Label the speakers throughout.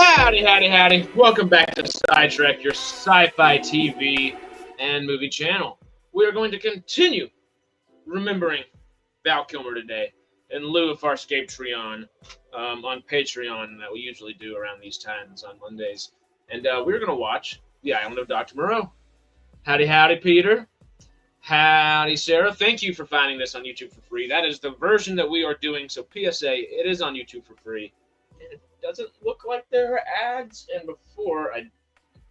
Speaker 1: Howdy, howdy, howdy. Welcome back to SciTrek, your sci-fi TV and movie channel. We are going to continue remembering Val Kilmer today in lieu of Farscape Treon on Patreon that we usually do around these times on Mondays. And we're going to watch The Island of Dr. Moreau. Howdy, howdy, Peter. Howdy, Sarah. Thank you for finding this on YouTube for free. That is the version that we are doing. So PSA, it is on YouTube for free. It doesn't look like there are ads. And before I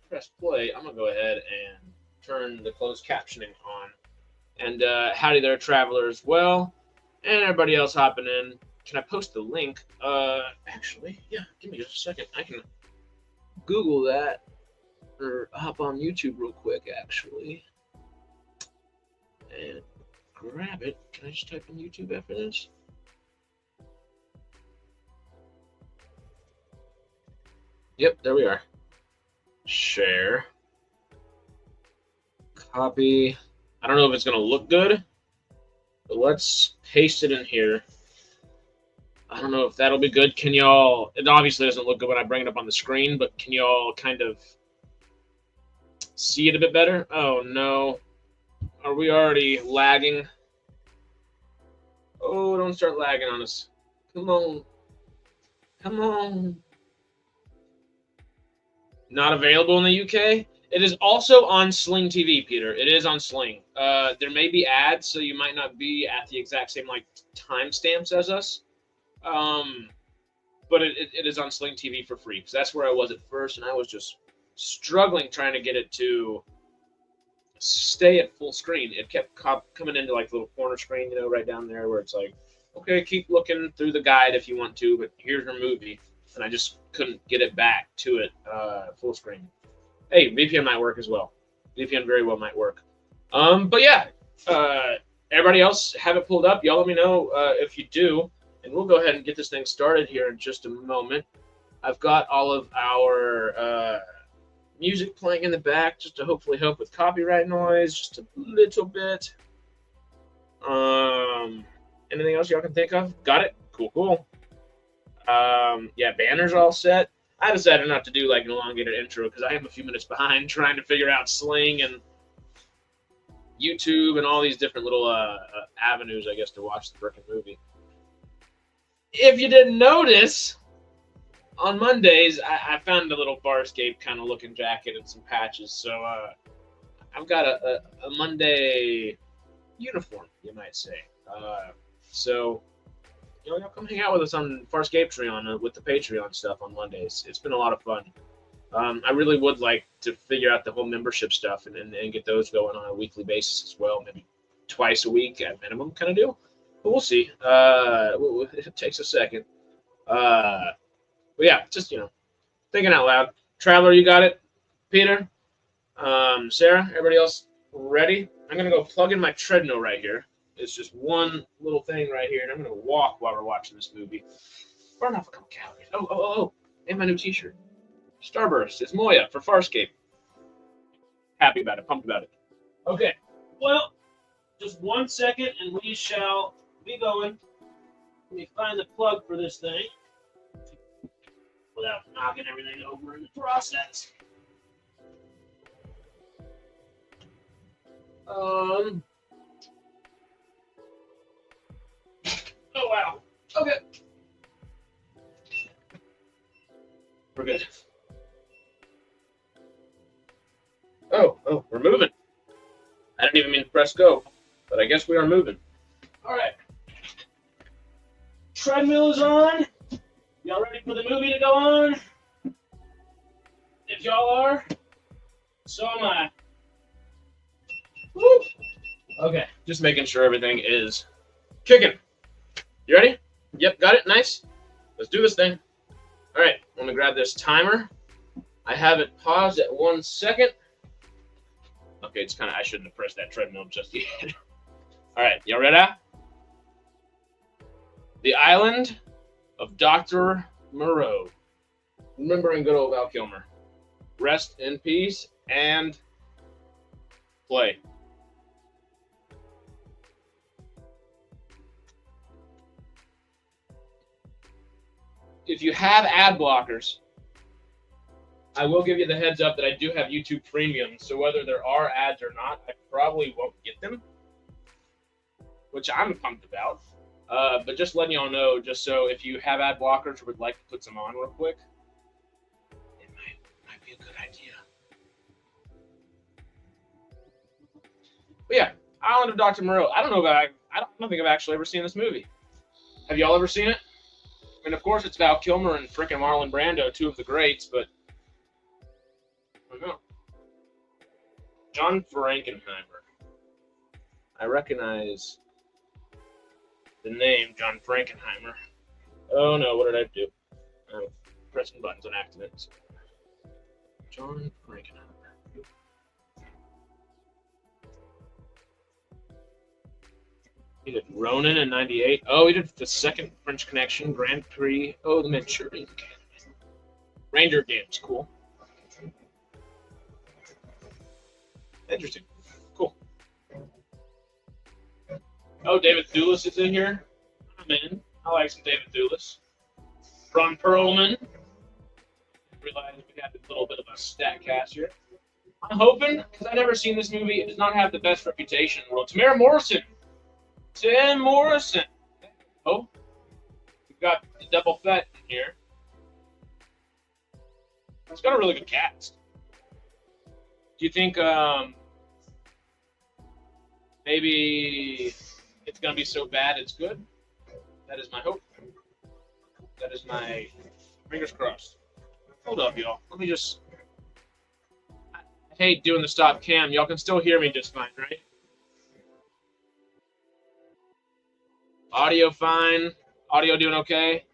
Speaker 1: press play, I'm going to go ahead and turn the closed captioning on. And howdy there, travelers. Well, and everybody else hopping in. Can I post the link? Actually, yeah, give me just a second. I can Google that or hop on YouTube real quick, actually. And grab it. Can I just type in YouTube after this? Yep, there we are. Share. Copy. I don't know if it's going to look good, but let's paste it in here. I don't know if that'll be good. Can y'all... It obviously doesn't look good when I bring it up on the screen, but can y'all kind of see it a bit better? Oh, no. Are we already lagging? Oh, don't start lagging on us. Come on. Come on. Not available in the UK? It is also on Sling TV, Peter. It is on Sling. There may be ads, so you might not be at the exact same like timestamps as us. But it is on Sling TV for free, because that's where I was at first, and I was just struggling trying to get it to stay at full screen. It kept coming into like the little corner screen, you know, right down there where it's like, okay, keep looking through the guide if you want to, but here's your movie. And I just couldn't get it back to it full screen. Hey, VPN might work as well. VPN very well might work. But yeah, everybody else have it pulled up. Y'all let me know if you do, and we'll go ahead and get this thing started here in just a moment. I've got all of our music playing in the back just to hopefully help with copyright noise, just a little bit. Anything else y'all can think of? Got it? Cool, cool. Yeah, banners all set. I decided not to do like an elongated intro because I am a few minutes behind trying to figure out Sling and YouTube and all these different little avenues, I guess, to watch the frickin' movie. If you didn't notice, on Mondays, I found a little Farscape kind of looking jacket and some patches. So I've got a Monday uniform, you might say. So y'all come hang out with us on Farscape Treon with the Patreon stuff on Mondays. It's been a lot of fun. I really would like to figure out the whole membership stuff and get those going on a weekly basis as well, maybe twice a week at minimum kind of deal. But we'll see. It takes a second. But yeah, just, you know, thinking out loud. Traveler, you got it? Peter? Sarah? Everybody else ready? I'm going to go plug in my treadmill right here. It's just one little thing right here, and I'm going to walk while we're watching this movie. Burn off a couple calories. Oh. And my new t-shirt. Starburst. It's MOREAU for Farscape. Happy about it. Pumped about it. Okay. Well, just 1 second, and we shall be going. Let me find the plug for this thing without knocking everything over in the process. Oh, wow. Okay. We're good. Oh, we're moving. I didn't even mean to press go, but I guess we are moving. All right. Treadmill is on. Y'all ready for the movie to go on? If y'all are, so am I. Woo! Okay, just making sure everything is kicking. You ready? Yep, got it. Nice. Let's do this thing. All right, let me grab this timer. I have it paused at 1 second. Okay, it's kind of, I shouldn't have pressed that treadmill just yet. All right, y'all ready? The Island of Dr. Moreau. Remembering good old Val Kilmer. Rest in peace and play. if you have ad blockers, I will give you the heads up that I do have YouTube Premium, so whether there are ads or not, I probably won't get them, which I'm pumped about. But just letting y'all know, just so if you have ad blockers or would like to put some on real quick, it might be a good idea. But yeah, Island of Dr. Moreau. I don't think I've actually ever seen this movie. Have y'all ever seen it? I mean, of course, it's Val Kilmer and frickin' Marlon Brando, two of the greats, but I don't know. John Frankenheimer. I recognize the name John Frankenheimer. Oh no, what did I do? I'm pressing buttons on accident. John Frankenheimer. He did Ronin in '98. Oh, he did the second French Connection, Grand Prix. Oh, the Manchurian Candidate. Ranger Games, cool. Interesting. Cool. Oh, David Thewlis is in here. I'm in. I like some David Thewlis. Ron Perlman. Realized we had a little bit of a stat cast here. I'm hoping, because I've never seen this movie, it does not have the best reputation in the world. Tamara Morrison. Tim Morrison. Oh, we've got the double Fett in here. It's got a really good cast. Do you think maybe it's going to be so bad it's good? That is my hope. That is my fingers crossed. Hold up, y'all. Let me just... I hate doing the stop cam. Y'all can still hear me just fine, right? Audio fine. Audio doing okay.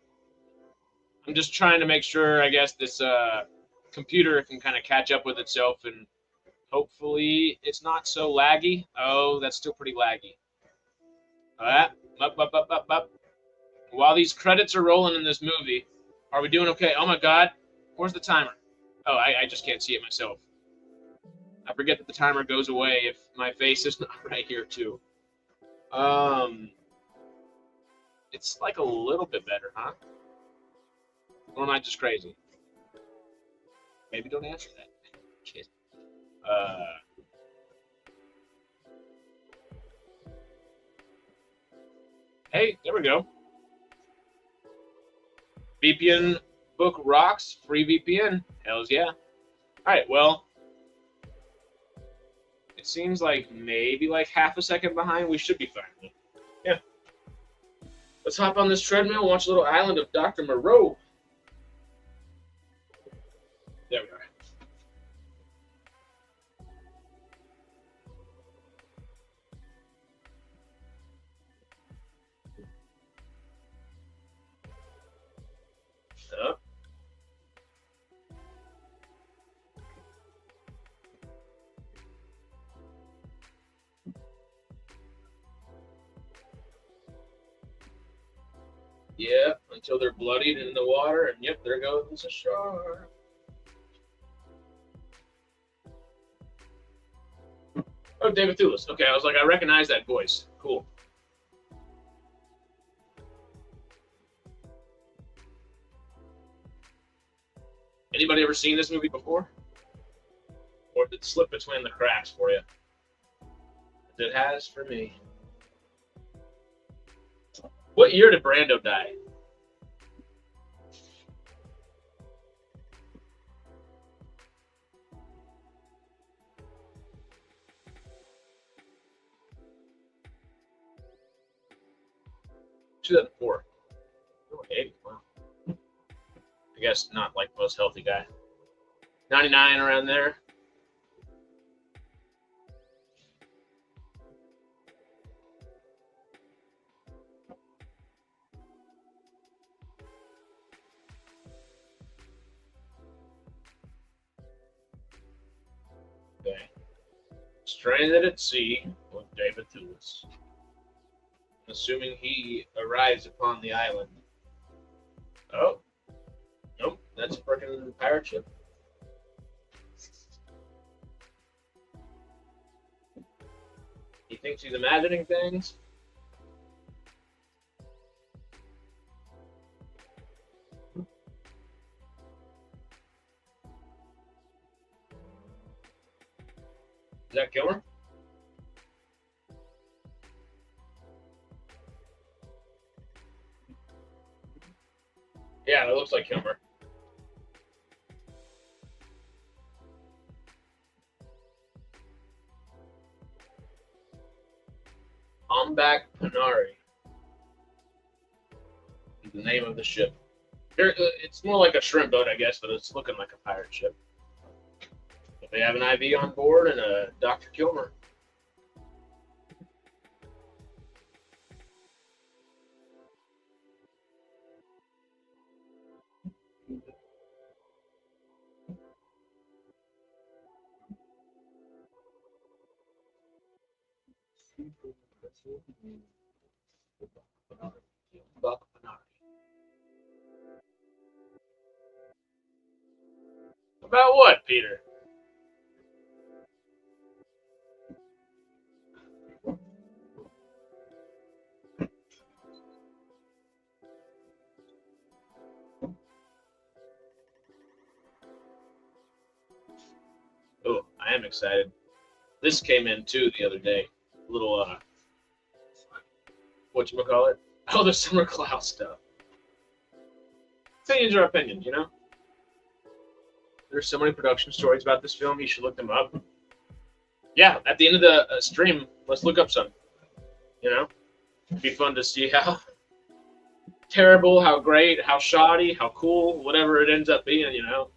Speaker 1: I'm just trying to make sure, I guess, this computer can kind of catch up with itself, and hopefully it's not so laggy. Oh, that's still pretty laggy. Up. While these credits are rolling in this movie, are we doing okay? Oh my God, where's the timer? Oh, I just can't see it myself. I forget that the timer goes away if my face is not right here too. It's like a little bit better, huh? Or am I just crazy? Maybe don't answer that. Shit. Hey, there we go. VPN book rocks. Free VPN. Hells yeah. All right, well, it seems like maybe like half a second behind. We should be fine. Yeah. Let's hop on this treadmill and watch a little Island of Dr. Moreau. There we are. Up. Yep, until they're bloodied in the water, and yep, there goes a shark. Oh, David Thewlis. Okay, I was like, I recognize that voice. Cool. Anybody ever seen this movie before? Or did it slip between the cracks for you? It has for me. What year did Brando die? $2004. Oh, 80. Wow. I guess not like most healthy guy. 99 around there. Okay. Stranded at sea with David Thewlis. Assuming he arrives upon the island. Oh. Nope, that's a freaking pirate ship. He thinks he's imagining things. Is that Kilmer? Yeah, that looks like Kilmer. Ombak Panari is the name of the ship. It's more like a shrimp boat, I guess, but it's looking like a pirate ship. But they have an IV on board and a Dr. Kilmer. Buck Panari. About what, Peter? Oh, I am excited. This came in too the other day. A little whatchamacallit? Oh, the Summer Cloud stuff. Opinions are opinions, you know? There's so many production stories about this film, you should look them up. Yeah, at the end of the stream, let's look up some. You know? It'd be fun to see how terrible, how great, how shoddy, how cool, whatever it ends up being, you know?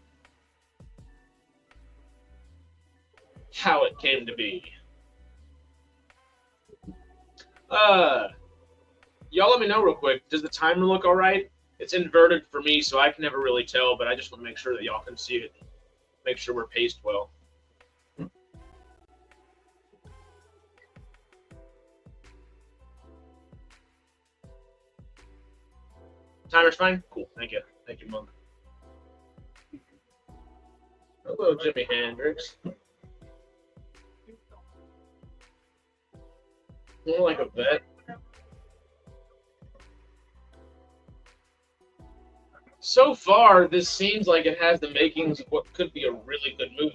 Speaker 1: How it came to be. Y'all let me know real quick. Does the timer look all right? It's inverted for me, so I can never really tell, but I just want to make sure that y'all can see it. Make sure we're paced well. Timer's fine? Cool. Thank you. Thank you, Monk. Hello, Jimi Hendrix. More like a vet. So far, this seems like it has the makings of what could be a really good movie.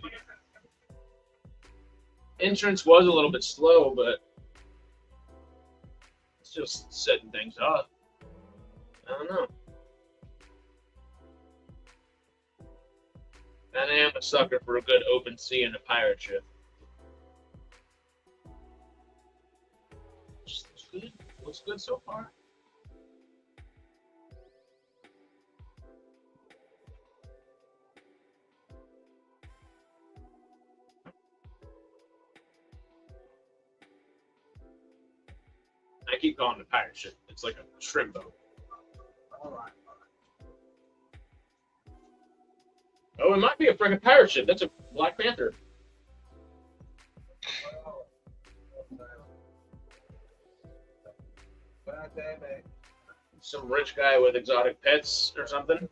Speaker 1: Entrance was a little bit slow, but it's just setting things up. I don't know. And I am a sucker for a good open sea and a pirate ship. Just looks good. Looks good so far. I keep calling it a pirate ship. It's like a shrimp boat. Oh, it might be a freaking pirate ship. That's a Black Panther. Some rich guy with exotic pets or something.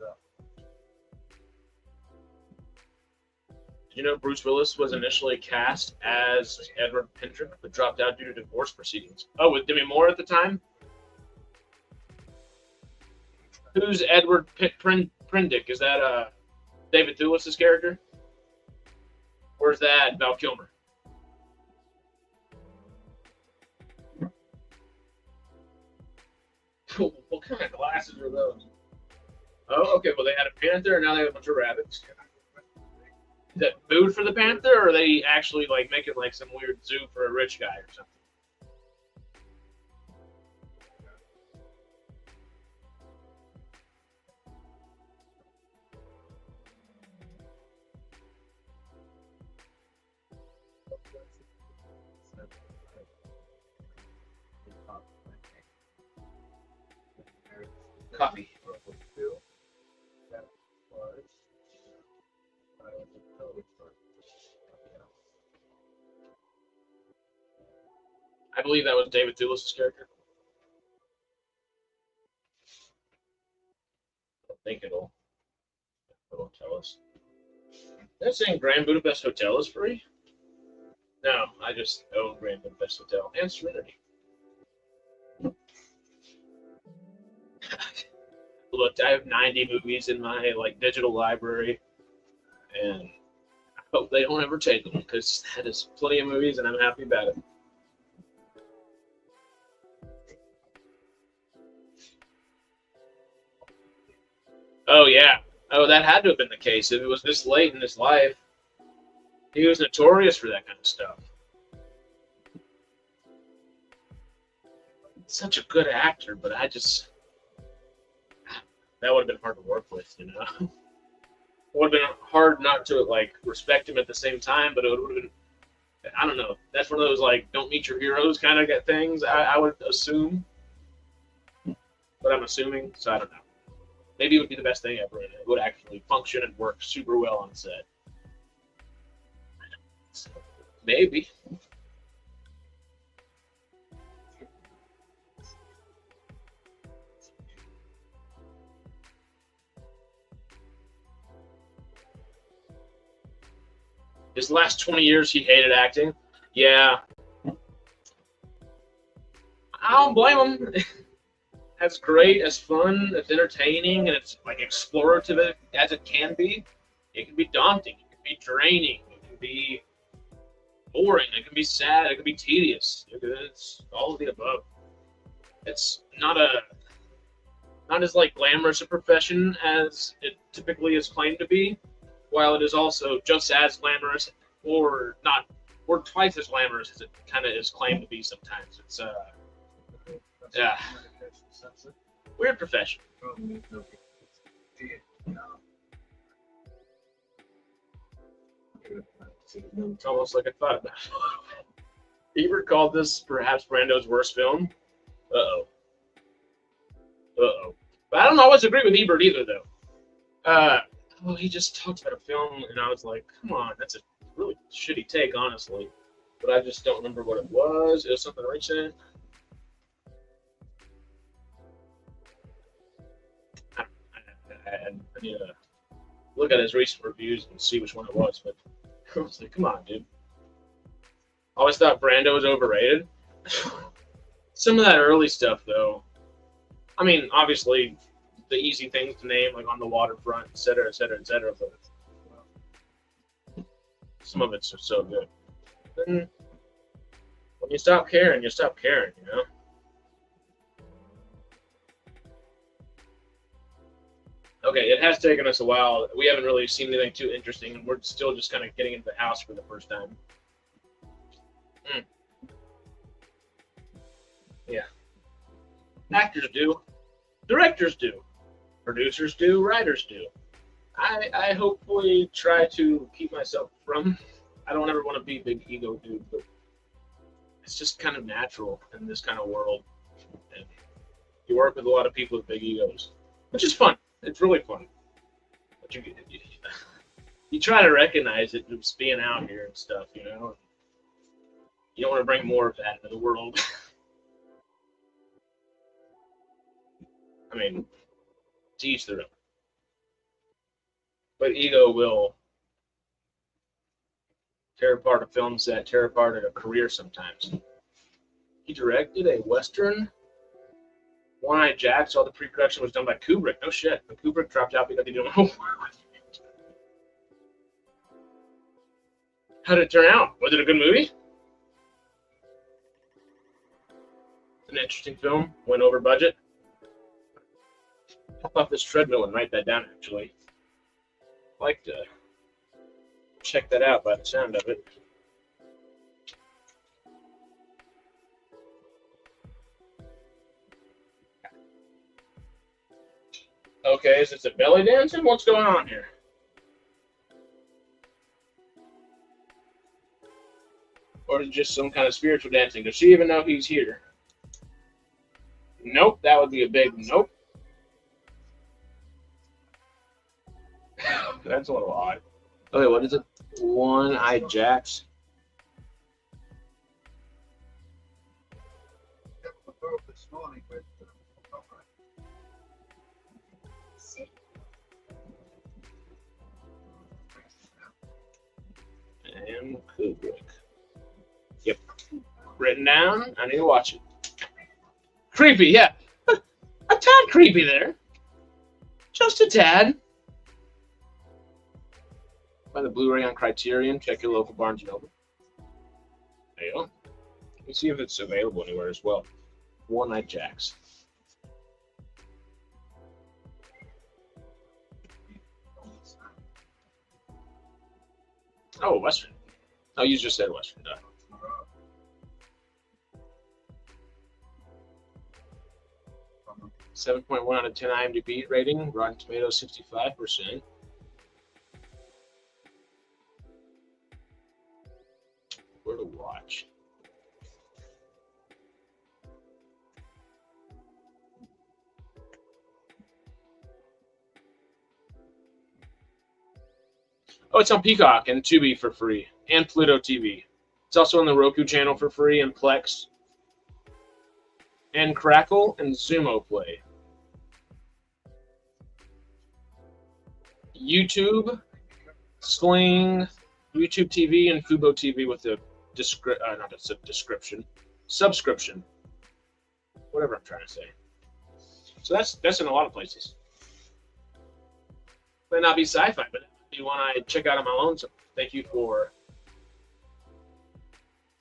Speaker 1: Did you know Bruce Willis was initially cast as Edward Pendrick, but dropped out due to divorce proceedings? Oh, with Demi Moore at the time? Who's Edward Pendrick? Is that David Thewlis' character? Or is that Val Kilmer? What kind of glasses are those? Oh, okay. Well, they had a panther, and now they have a bunch of rabbits. Is that food for the panther, or are they actually like making like some weird zoo for a rich guy or something? Coffee. I believe that was David Thewlis' character. I don't think it'll tell us. They're saying Grand Budapest Hotel is free? No, I just own Grand Budapest Hotel and Serenity. Look, I have 90 movies in my like digital library, and Hope they don't ever take them, because that is plenty of movies, and I'm happy about it. Oh, yeah. Oh, that had to have been the case. If it was this late in his life, he was notorious for that kind of stuff. Such a good actor, but that would have been hard to work with, you know? It would have been hard not to, like, respect him at the same time, but it would have been, I don't know. That's one of those, like, don't meet your heroes kind of things, I would assume. But I'm assuming, so I don't know. Maybe it would be the best thing ever, and it would actually function and work super well on set. Maybe. His last 20 years, he hated acting. Yeah. I don't blame him. As great, as fun, as entertaining, and it's like explorative as it can be. It can be daunting. It can be draining. It can be boring. It can be sad. It can be tedious. It's all of the above. It's not as like glamorous a profession as it typically is claimed to be, while it is also just as glamorous, or twice as glamorous as it kind of is claimed to be sometimes. It's yeah. Weird profession. It's almost like I thought about it. Ebert called this perhaps Brando's worst film. Uh-oh. But I don't always agree with Ebert either, though. Well, he just talked about a film, and I was like, come on, that's a really shitty take, honestly. But I just don't remember what it was. It was something recent. I need to look at his recent reviews and see which one it was, but I was like, come on, dude. Always thought Brando was overrated. Some of that early stuff, though, I mean, obviously, the easy things to name, like On the Waterfront, et cetera, et cetera, et cetera, but some of it's just so good. Then, when you stop caring, you stop caring, you know? Okay, it has taken us a while. We haven't really seen anything too interesting, and we're still just kind of getting into the house for the first time. Yeah. Actors do. Directors do. Producers do. Writers do. I hopefully try to keep myself from... I don't ever want to be a big ego dude, but it's just kind of natural in this kind of world. And you work with a lot of people with big egos, which is fun. It's really fun. But you try to recognize it just being out here and stuff, you know? You don't want to bring more of that into the world. I mean, to each their own. But ego will tear apart a film set, tear apart a career sometimes. He directed a Western, One-Eyed Jack. All the pre-production was done by Kubrick. No shit. But Kubrick dropped out because he didn't know. How did it turn out? Was it a good movie? It's an interesting film. Went over budget. Hop off this treadmill and write that down, actually. I'd like to check that out by the sound of it. Okay, is this a belly dancing? What's going on here? Or is it just some kind of spiritual dancing? Does she even know he's here? Nope, that would be a big nope. That's a little odd. Okay, what is it? One-Eyed Jacks. And Kubrick. Yep. Written down. I need to watch it. Creepy, yeah. A tad creepy there. Just a tad. Find the Blu-ray on Criterion. Check your local Barnes & Noble. There you go. Let's see if it's available anywhere as well. One Night Jacks. Oh, Western. Oh, you just said Western. No. .1 out of 10 IMDb rating. Rotten Tomatoes 65%. Where to watch? Oh, it's on Peacock and Tubi for free, and Pluto TV. It's also on the Roku channel for free, and Plex, and Crackle, and Xumo Play. YouTube, Sling, YouTube TV, and Fubo TV with a subscription. Whatever I'm trying to say. So that's in a lot of places. Might not be sci-fi, but you want to check out on my own. So thank you for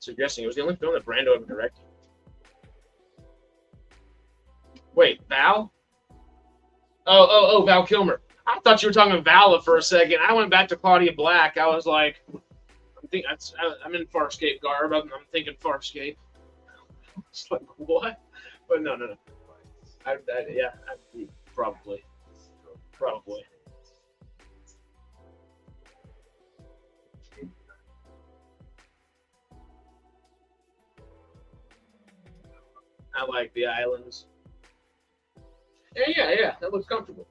Speaker 1: suggesting. It was the only film that Brando ever directed. Wait, Val? Oh, Val Kilmer. I thought you were talking Vala for a second. I went back to Claudia Black. I was like, I'm in Farscape garb. I'm thinking Farscape. It's like, what? But no. Yeah, probably. I like the islands. Yeah, that looks comfortable.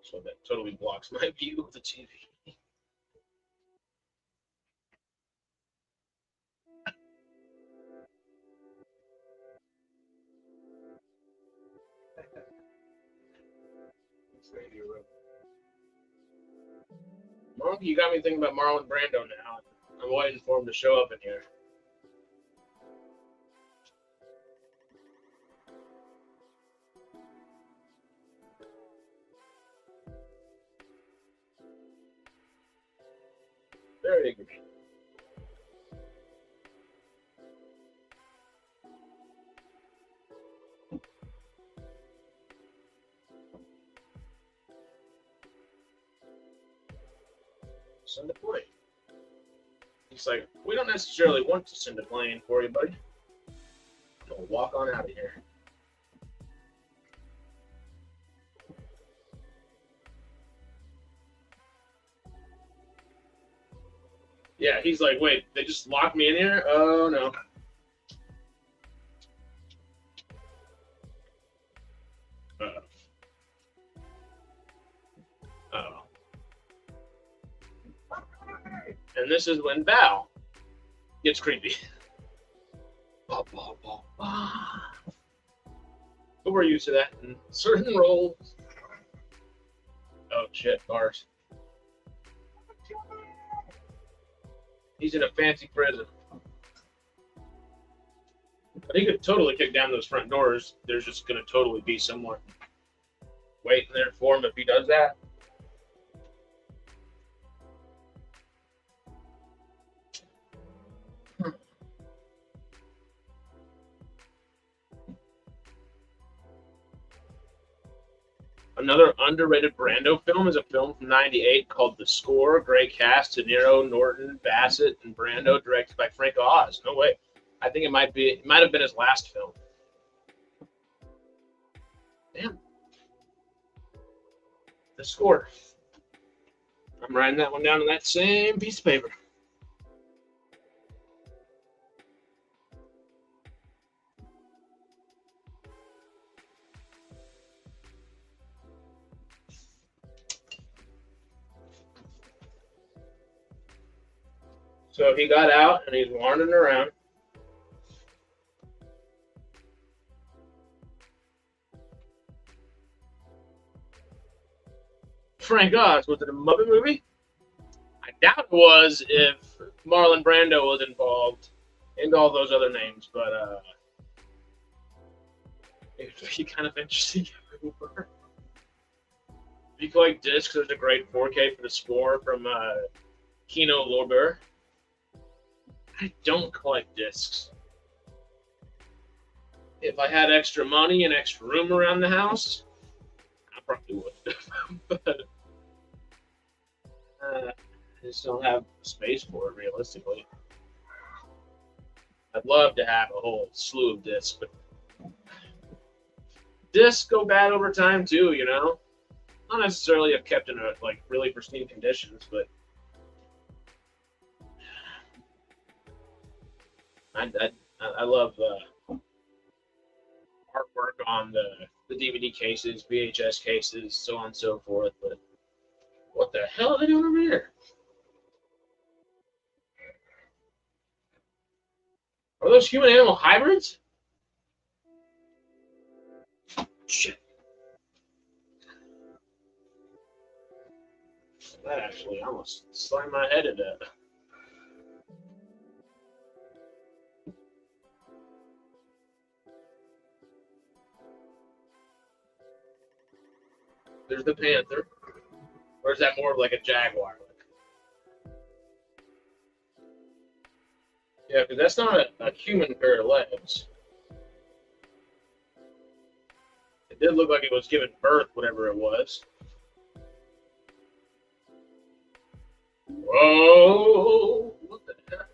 Speaker 1: So that totally blocks my view of the TV. Monkey, you got me thinking about Marlon Brando now. I'm waiting for him to show up in here. Very agree. Send a plane. He's like, we don't necessarily want to send a plane for you, buddy. I'm gonna walk on out of here. Yeah, he's like, wait, they just locked me in here? Oh, no. Uh-oh. And this is when Val gets creepy. But we're used to that in certain roles. Oh, shit, bars. He's in a fancy prison. But he could totally kick down those front doors. There's just going to totally be someone waiting there for him if he does that. Another underrated Brando film is a film from '98 called The Score. Great cast: De Niro, Norton, Bassett, and Brando. Directed by Frank Oz. No way. I think it might have been his last film. Damn. The Score. I'm writing that one down on that same piece of paper. So he got out and he's wandering around. Frank Oz. Was it a Muppet movie? I doubt it was if Marlon Brando was involved and all those other names, but it would be kind of interesting if it were. If you collect discs, there's a great 4K for the score from Kino Lorber. I don't collect discs. If I had extra money and extra room around the house, I probably would. But I just don't have space for it, realistically. I'd love to have a whole slew of discs, but discs go bad over time too, you know? Not necessarily have kept in like really pristine conditions, but I love artwork on the DVD cases, VHS cases, so on and so forth. But what the hell are they doing over here? Are those human-animal hybrids? Shit. That actually almost slammed my head into it. There's the panther. Or is that more of like a jaguar? Yeah, because that's not a human pair of legs. It did look like it was giving birth, whatever it was. Whoa! What the heck?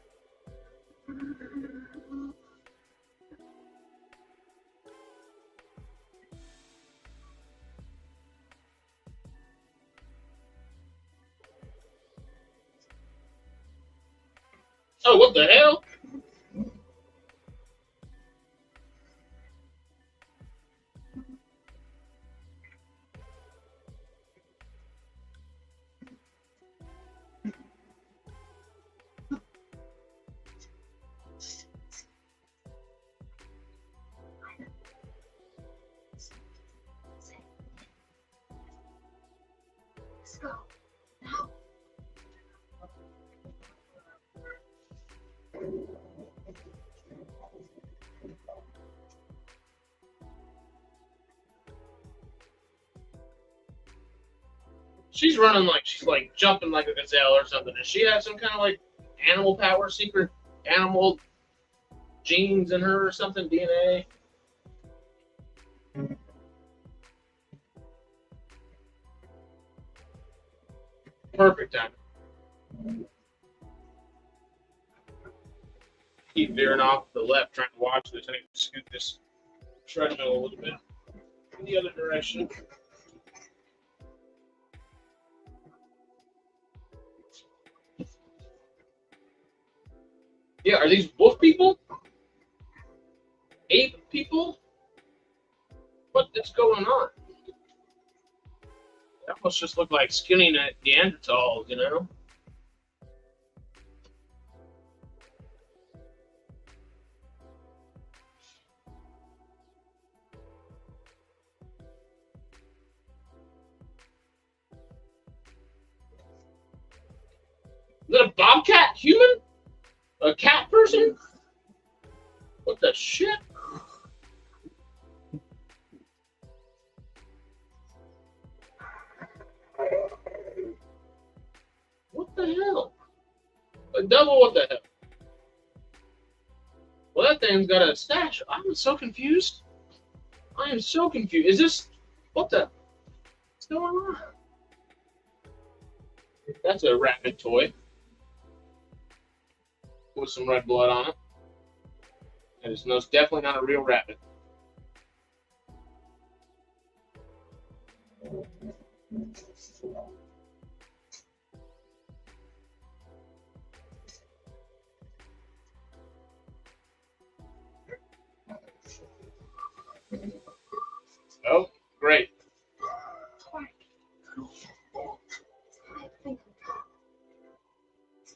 Speaker 1: Oh, what the hell?
Speaker 2: Let's go. Now.
Speaker 1: She's running like she's like jumping like a gazelle or something. Does she have some kind of like animal power, secret animal genes in her or something, DNA? Perfect time. Keep veering off to the left, trying to watch this. I need to scoot this treadmill a little bit in the other direction. Yeah, are these wolf people? Ape people? What is going on? That must just look like skinny Neanderthals, you know? Is that a bobcat human? A cat person? What the shit? What the hell? A double what the hell? Well, that thing's got a stash. I'm so confused. I am so confused. Is this... What the... What's going on? That's a rabbit toy. With some red blood on it. And it's most definitely not a real rabbit. Oh, great.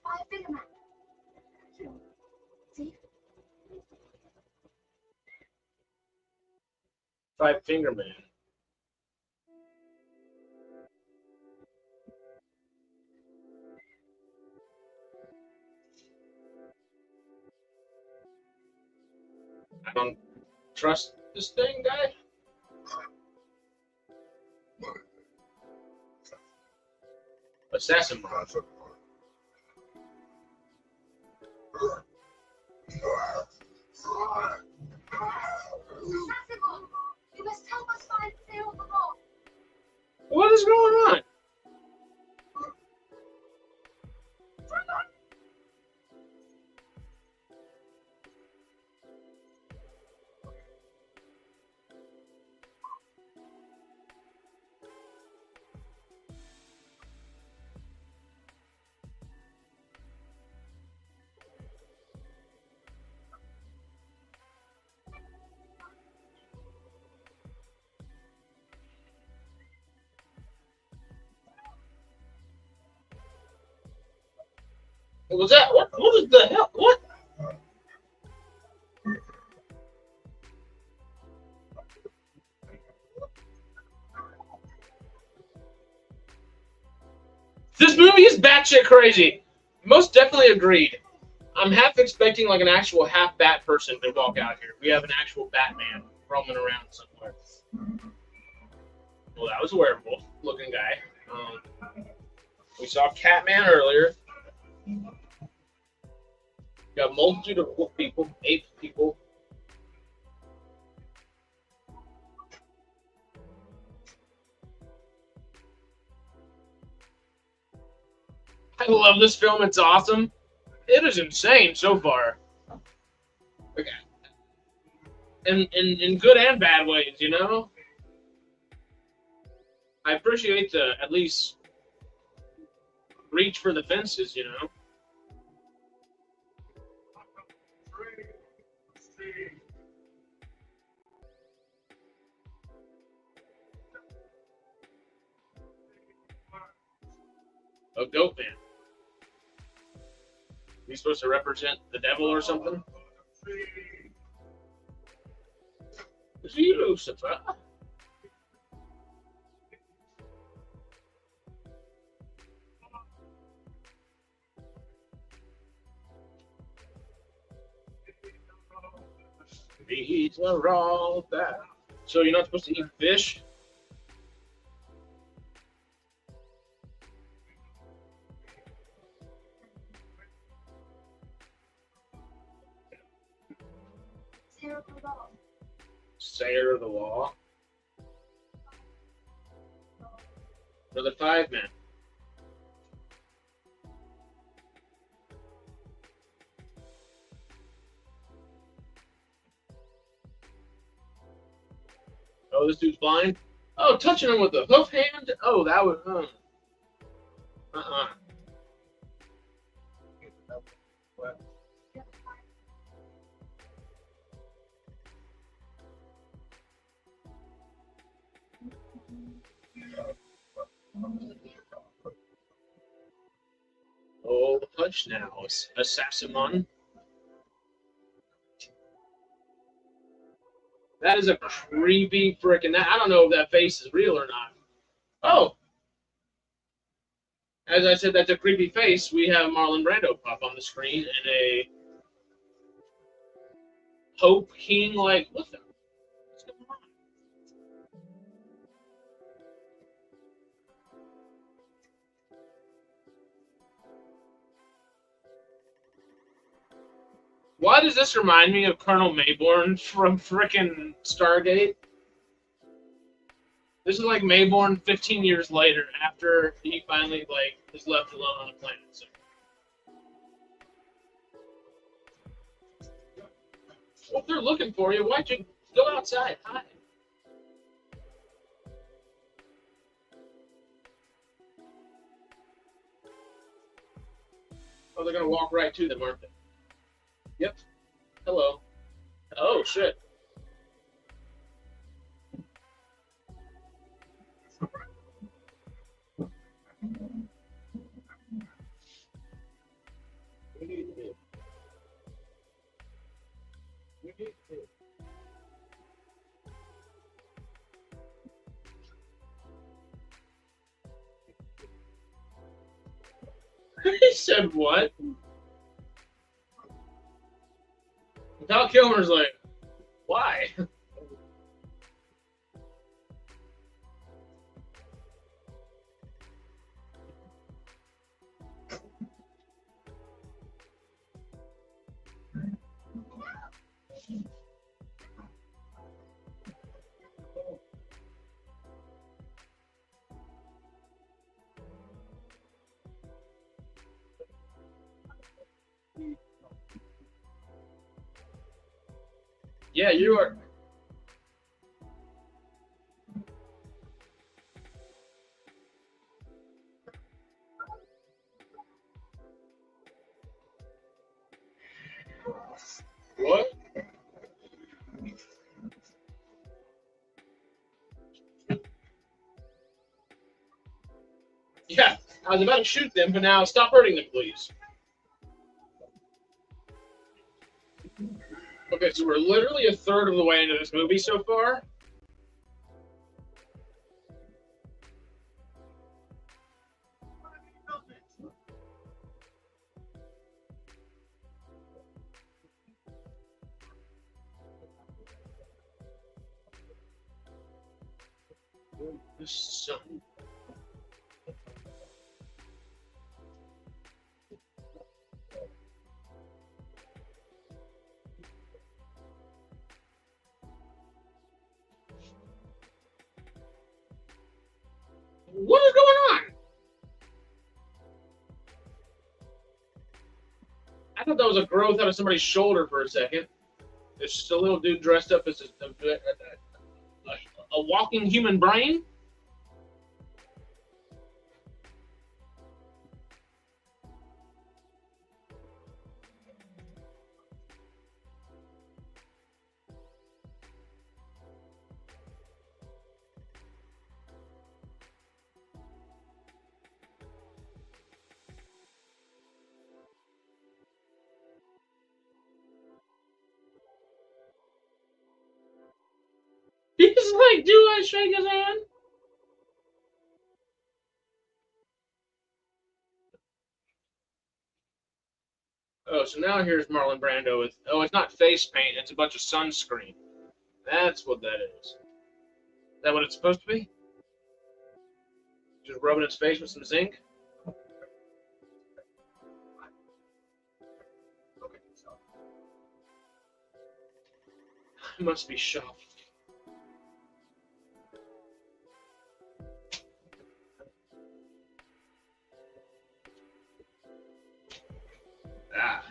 Speaker 2: Five-finger. See?
Speaker 1: Five-finger man. trust this thing, guy? Assassin bro.
Speaker 2: You must help us find Phil the Ball.
Speaker 1: What is going on? What was that? What was the hell? What? This movie is batshit crazy. Most definitely agreed. I'm half expecting like an actual half bat person to walk out here. We have an actual Batman roaming around somewhere. Well, that was a werewolf looking guy. We saw Catman earlier. Got a multitude of wolf people, ape people. I love this film. It's awesome. It is insane so far. Okay. In good and bad ways, you know? I appreciate the, at least, reach for the fences, you know? A goat man. He's supposed to represent the devil or something? Is he Lucifer? These are all bad. So you're not supposed to eat fish? Sayer of the law. Another 5 men. Oh, this dude's blind? Oh, touching him with a hoof hand? Oh, that was... Oh, touch now, Assassin. That is a creepy frickin'... I don't know if that face is real or not. Oh! As I said, that's a creepy face. We have Marlon Brando pop on the screen and a Pope King, like, what the... What's going on? Why does this remind me of Colonel Mayborn from frickin' Stargate? This is like Mayborn 15 years later, after he finally, like, is left alone on a planet. So. Well, if they're looking for you, why'd you go outside? Hide. Oh, they're gonna walk right to them, aren't they? Yep. Hello. Oh, shit. He said what? Val Kilmer's like, Why? Yeah, you are. What? Yeah, I was about to shoot them, but now stop hurting them, please. Okay, so we're literally a third of the way into this movie so far. So, what is going on? I thought that was a growth out of somebody's shoulder for a second. It's just a little dude dressed up as a walking human brain. He's like, do I shake his hand? Oh, so now here's Marlon Brando with, oh, it's not face paint, it's a bunch of sunscreen. That's what that is. Is that what it's supposed to be? Just rubbing his face with some zinc? It must be shocked. Ah.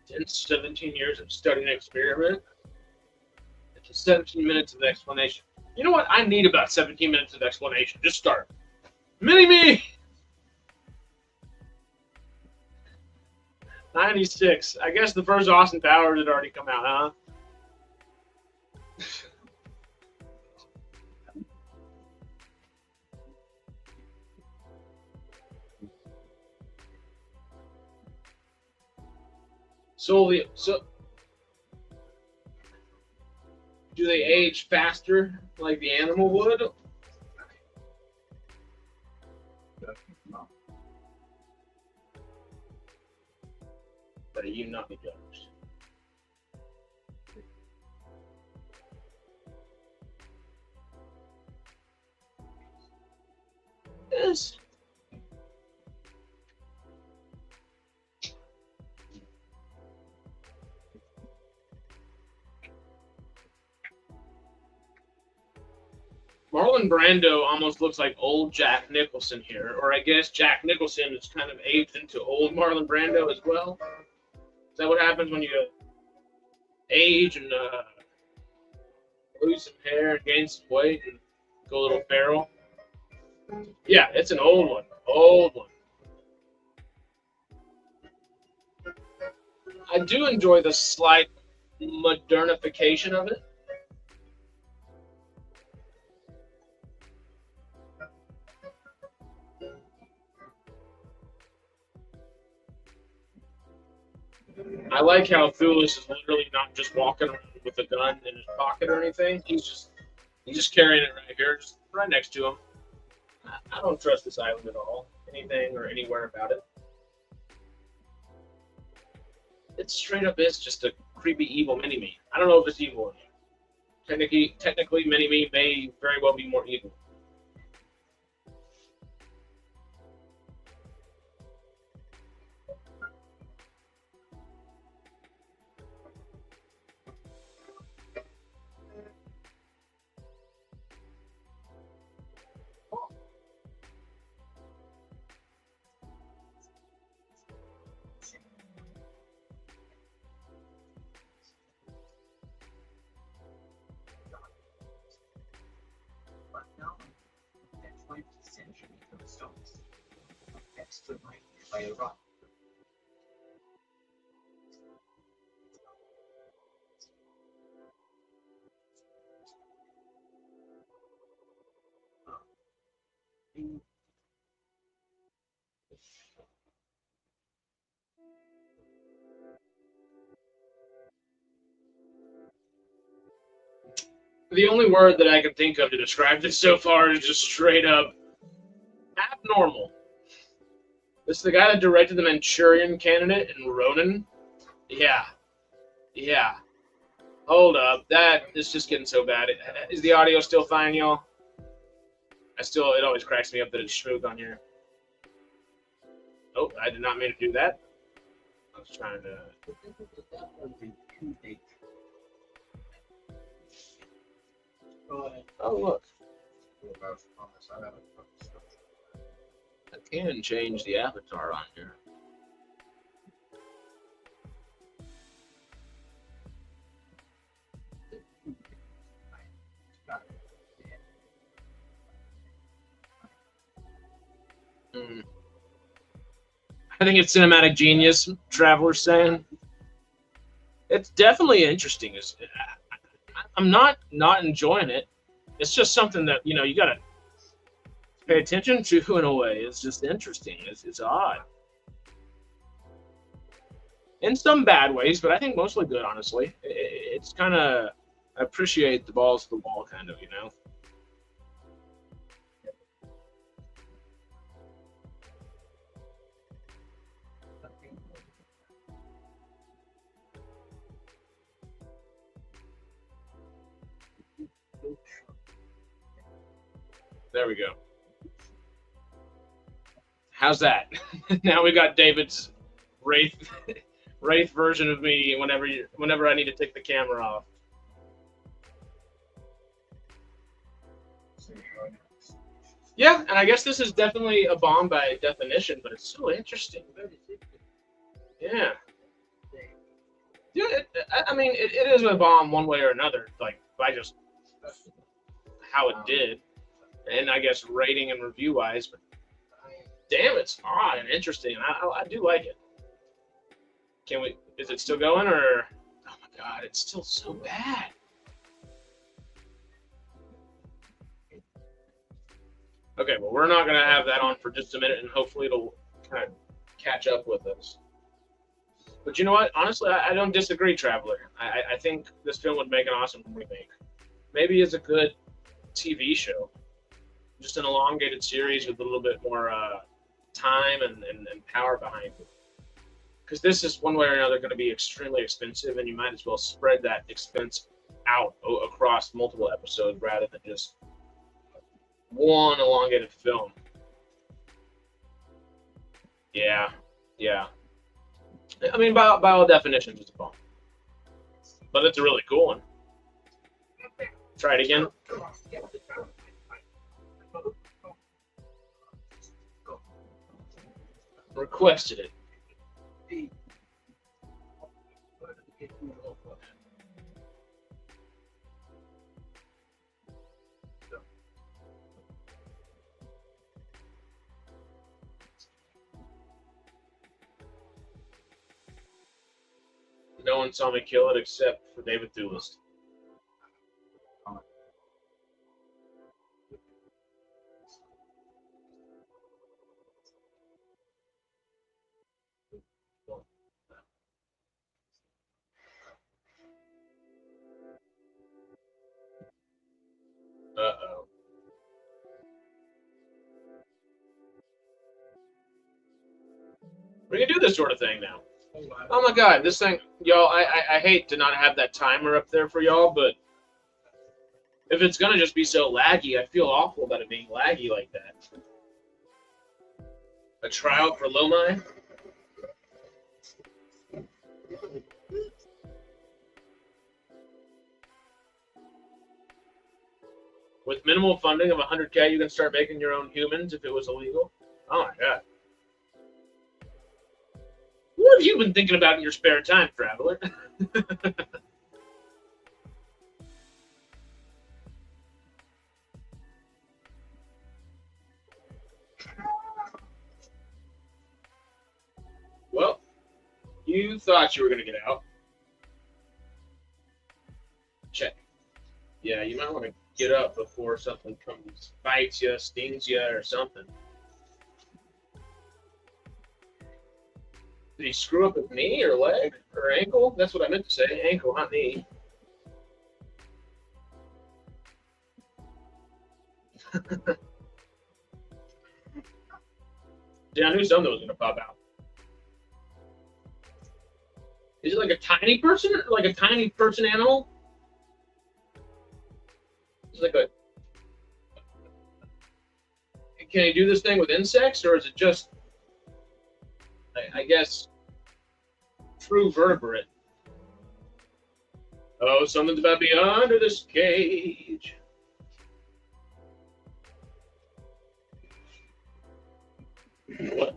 Speaker 1: In 17 years of studying experiment, it's 17 minutes of explanation. You know what? I need about 17 minutes of explanation. Just start. Mini-me! 96. I guess the first Austin Powers had already come out, huh? So do they age faster like the animal would? But you not be judged. Yes. Marlon Brando almost looks like old Jack Nicholson here, or I guess Jack Nicholson is kind of aged into old Marlon Brando as well. Is that what happens when you age and lose some hair and gain some weight and go a little feral? Yeah, it's an old one. Old one. I do enjoy the slight modernification of it. I like how Thulis is literally not just walking around with a gun in his pocket or anything. He's just carrying it right here, just right next to him. I don't trust this island at all. Anything or anywhere about it. It straight up is just a creepy evil mini-me. I don't know if it's evil or not. Technically, mini-me may very well be more evil. The only word that I can think of to describe this so far is just straight up abnormal. This is the guy that directed The Manchurian Candidate and Ronin. Yeah. Yeah. Hold up. That is just getting so bad. Is the audio still fine, y'all? It always cracks me up that it's Shmoog on here. Oh, I did not mean to do that. I was trying to. Oh, look. I can change the avatar on here. I think it's cinematic genius, Traveler's saying. It's definitely interesting. I'm not enjoying it. It's just something that, you got to pay attention to in a way. It's just interesting. It's odd. In some bad ways, but I think mostly good, honestly. It's kind of, I appreciate the balls to the wall kind of, There we go. How's that? Now we got David's Wraith version of me whenever I need to take the camera off. Yeah, and I guess this is definitely a bomb by definition, but it's so interesting. Yeah. Yeah, I mean, it is a bomb one way or another, like by just how it did, and I guess rating and review wise. But damn, it's odd and interesting. I do like it. Can we? Is it still going or? Oh my god, it's still so bad. Okay, well, we're not gonna have that on for just a minute, and hopefully it'll kind of catch up with us. But you know what? Honestly, I don't disagree, Traveler. I think this film would make an awesome remake. Maybe it's a good TV show, just an elongated series with a little bit more time and power behind it. Because this is one way or another going to be extremely expensive, and you might as well spread that expense out across multiple episodes rather than just one elongated film. Yeah, yeah. I mean, by all definitions, it's a bomb. But it's a really cool one. Try it again. Requested it. No one saw me kill it except for David Thewlis. We can do this sort of thing now. Oh my god, this thing, y'all, I hate to not have that timer up there for y'all, but if it's gonna just be so laggy, I feel awful about it being laggy like that. A trial for Lomai? With minimal funding of 100K, you can start making your own humans if it was illegal. Oh my god. What have you been thinking about in your spare time, Traveler? Well, you thought you were going to get out. Check. Yeah, you might want to get up before something comes, bites you, stings you, or something. Did he screw up his knee or leg or ankle? That's what I meant to say. Ankle, not knee. Yeah, I knew something was going to pop out. Is it like a tiny person? Like a tiny person animal? It's like a... Can he do this thing with insects, or is it just, I guess, true vertebrate? Oh, something's about to be under this cage. What?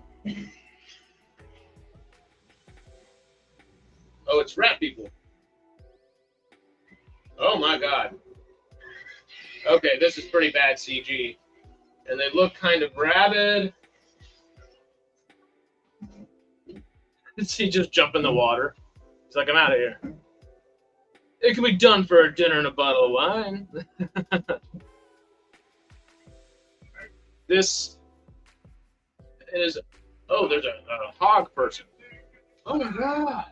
Speaker 1: Oh, it's rat people. Oh my god. Okay, this is pretty bad CG. And they look kind of rabid. Does he just jump in the water? He's like, I'm out of here. It can be done for a dinner and a bottle of wine. This is... Oh, there's a hog person. Oh my god.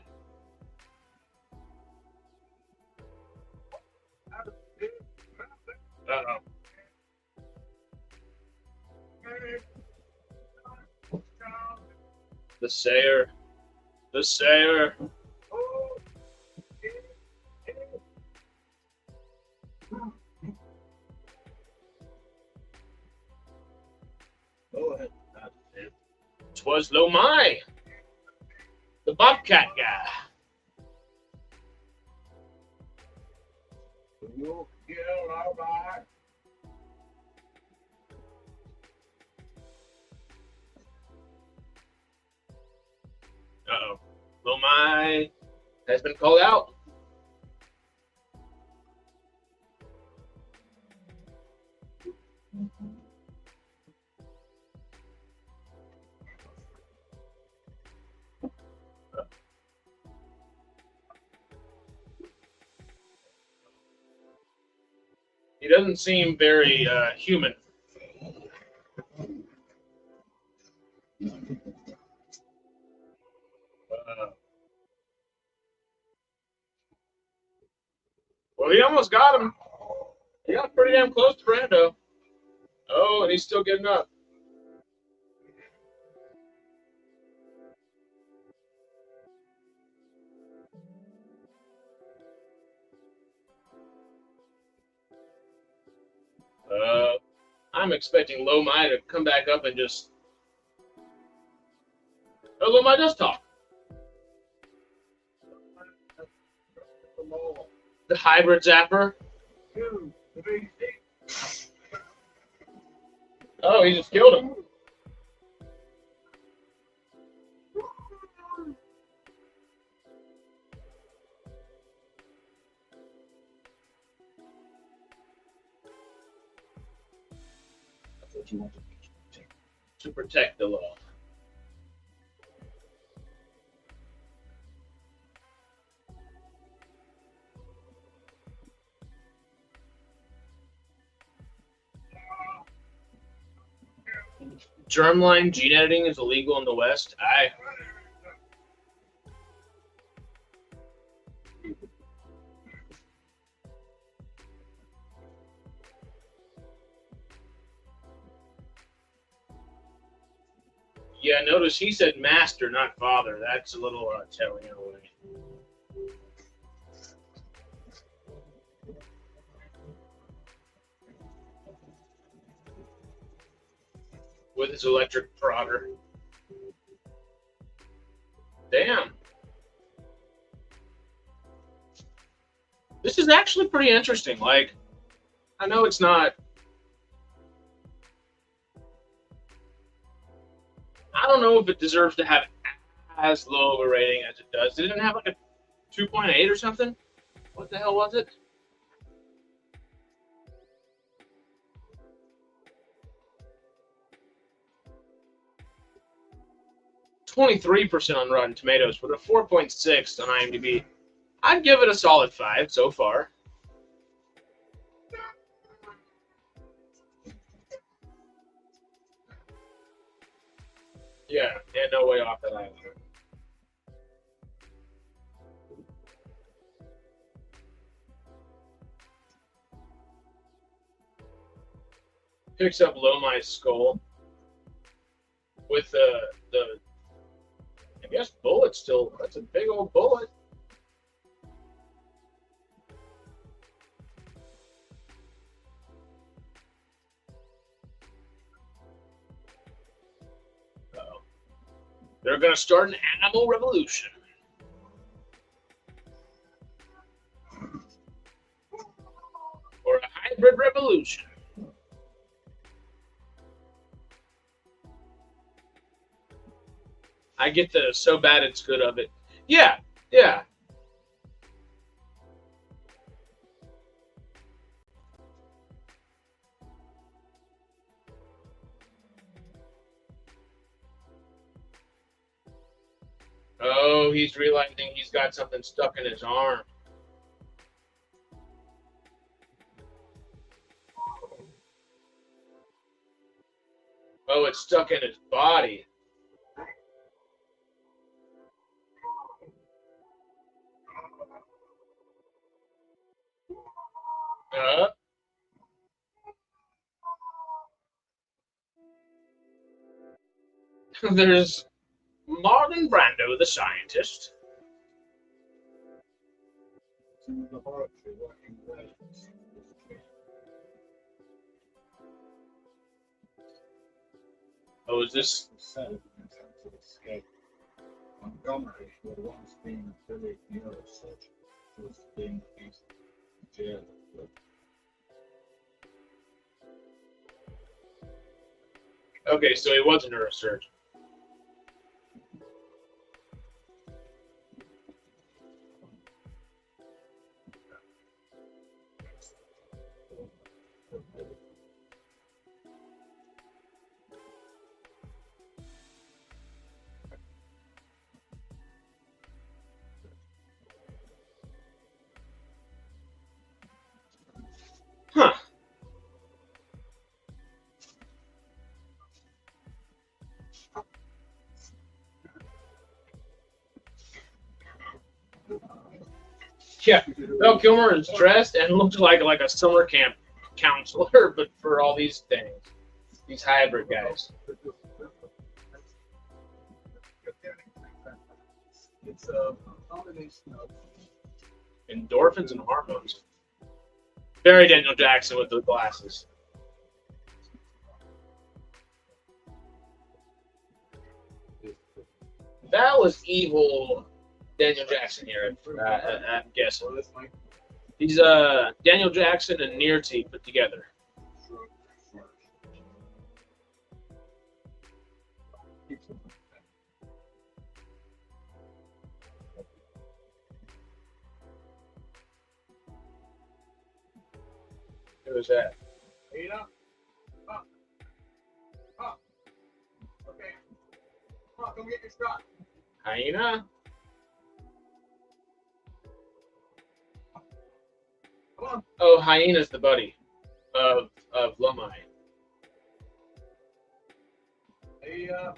Speaker 1: Uh-oh. The sayer. The sayer. Go ahead. 'Twas Lomai, the Bobcat guy. You kill Lomai. Uh-oh. Lomai has been called out. He doesn't seem very human. Well, he almost got him. He got pretty damn close to Brando. Oh, and he's still getting up. I'm expecting Lomai to come back up and just... Oh, Lomai does talk. The hybrid zapper. Oh, he just killed him. That's what you want to protect the law. Germline gene editing is illegal in the West. Yeah, notice he said master, not father. That's a little telling in a way. With his electric prodder. Damn. This is actually pretty interesting. Like, I know it's not. I don't know if it deserves to have as low of a rating as it does. Did it have like a 2.8 or something? What the hell was it? 23% on Rotten Tomatoes with a 4.6 on IMDb. I'd give it a solid 5 so far. Yeah, no way off that island. Picks up Lomai's skull with the I guess bullet still. That's a big old bullet. Uh-oh. They're gonna start an animal revolution. Or a hybrid revolution. I get the so bad it's good of it. Yeah. Oh, he's realizing he's got something stuck in his arm. Oh, it's stuck in his body. There's Marlon Brando, the scientist. Oh, is this?
Speaker 3: Montgomery, who had once been a village neurosurgeon, was being released from jail.
Speaker 1: Okay, so he was a neurosurgeon. Huh. Yeah, Val Kilmer is dressed and looks like a summer camp counselor, but for all these things, these hybrid guys.
Speaker 3: It's a combination of
Speaker 1: Endorphins and hormones. Very Daniel Jackson with the glasses. That was evil Daniel Jackson here, I'm guessing. He's Daniel Jackson and Nearty put together. Who was that?
Speaker 3: Ada? Up. Up. Okay. Come on, come get your shot.
Speaker 1: Hyena?
Speaker 3: Come on.
Speaker 1: Oh, Hyena's the buddy of Lomai.
Speaker 3: Ada.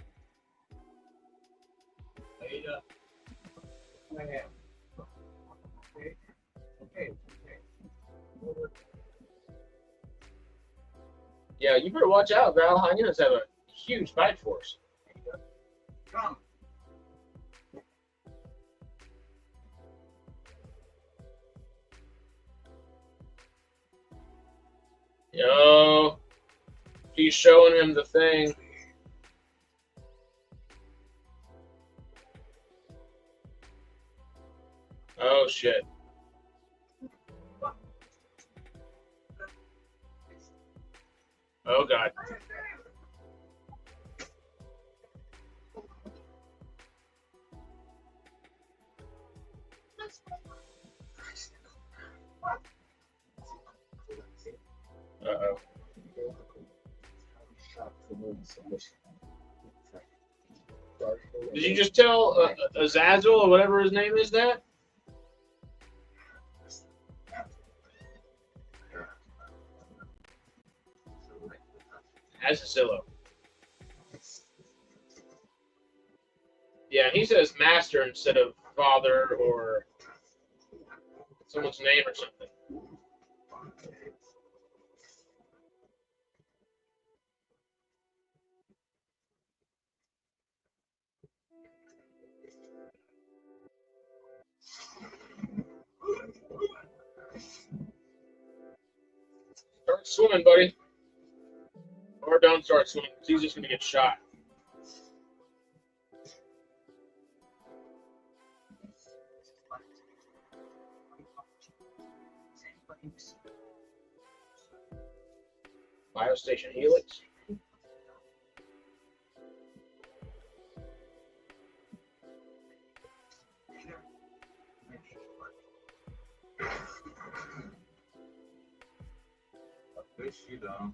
Speaker 3: Ada. My hand. Okay. Okay.
Speaker 1: Yeah, you better watch out. Val Hyenas have a huge bite force.
Speaker 3: Come.
Speaker 1: Yo, he's showing him the thing. Oh shit. Oh god. Uh-oh. Did you just tell Azazel or whatever his name is that? Azazello. Yeah, he says master instead of father or someone's name or something. Start swimming, buddy. Or don't start swimming, because he's just going to get shot. Biostation Helix.
Speaker 3: This you don't.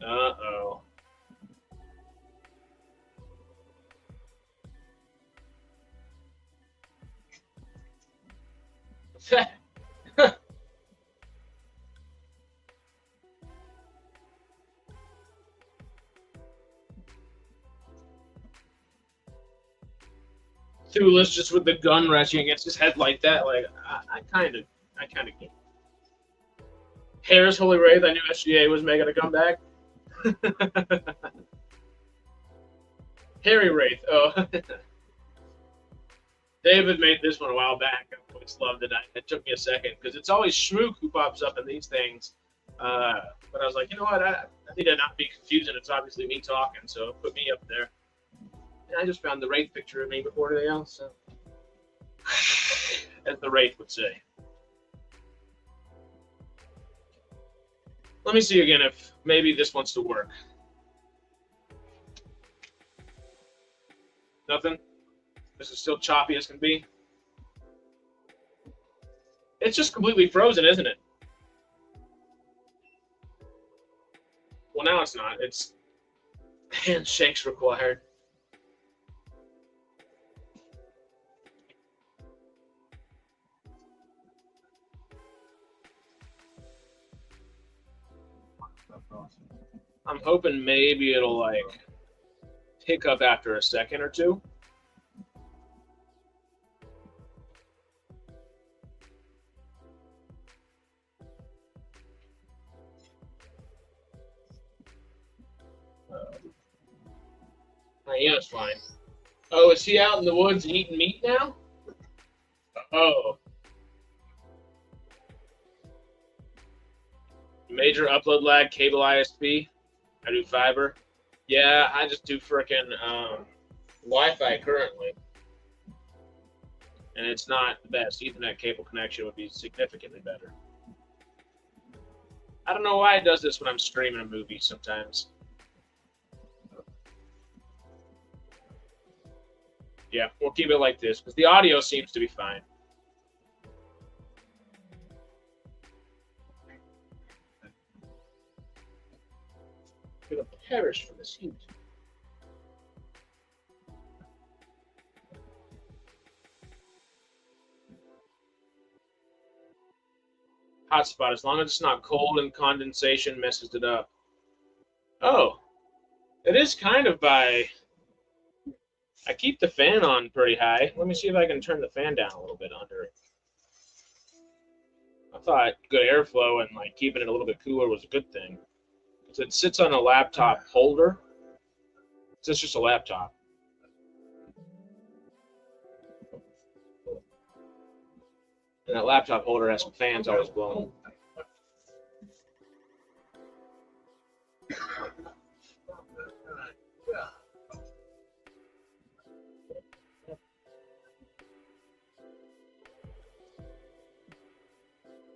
Speaker 1: Uh-oh. Thulis just with the gun rushing against his head like that, like I kind of get it. Harris Holy Wraith, I knew SGA was making a comeback. Harry Wraith, oh. David made this one a while back. I always loved it. It took me a second because it's always Schmook who pops up in these things. But I was like, you know what? I need to not be confusing. It's obviously me talking, so put me up there. And I just found the Wraith picture of me before anything else. So. As the Wraith would say. Let me see again if maybe this wants to work. Nothing? This is still choppy as can be. It's just completely frozen, isn't it? Well, now it's not. It's handshakes required. I'm hoping maybe it'll like pick up after a second or two. Yeah, it's fine. Oh, is he out in the woods eating meat now? Oh. Major upload lag, cable ISP. I do fiber. Yeah, I just do frickin' Wi-Fi currently. And it's not the best. Ethernet cable connection would be significantly better. I don't know why it does this when I'm streaming a movie sometimes. Yeah, we'll keep it like this because the audio seems to be fine. I'm gonna perish from this heat. Hotspot, as long as it's not cold and condensation messes it up. Oh, it is kind of by I keep the fan on pretty high. Let me see if I can turn the fan down a little bit under it. I thought good airflow and like keeping it a little bit cooler was a good thing. So it sits on a laptop holder. So it's just a laptop. And that laptop holder has some fans always blowing.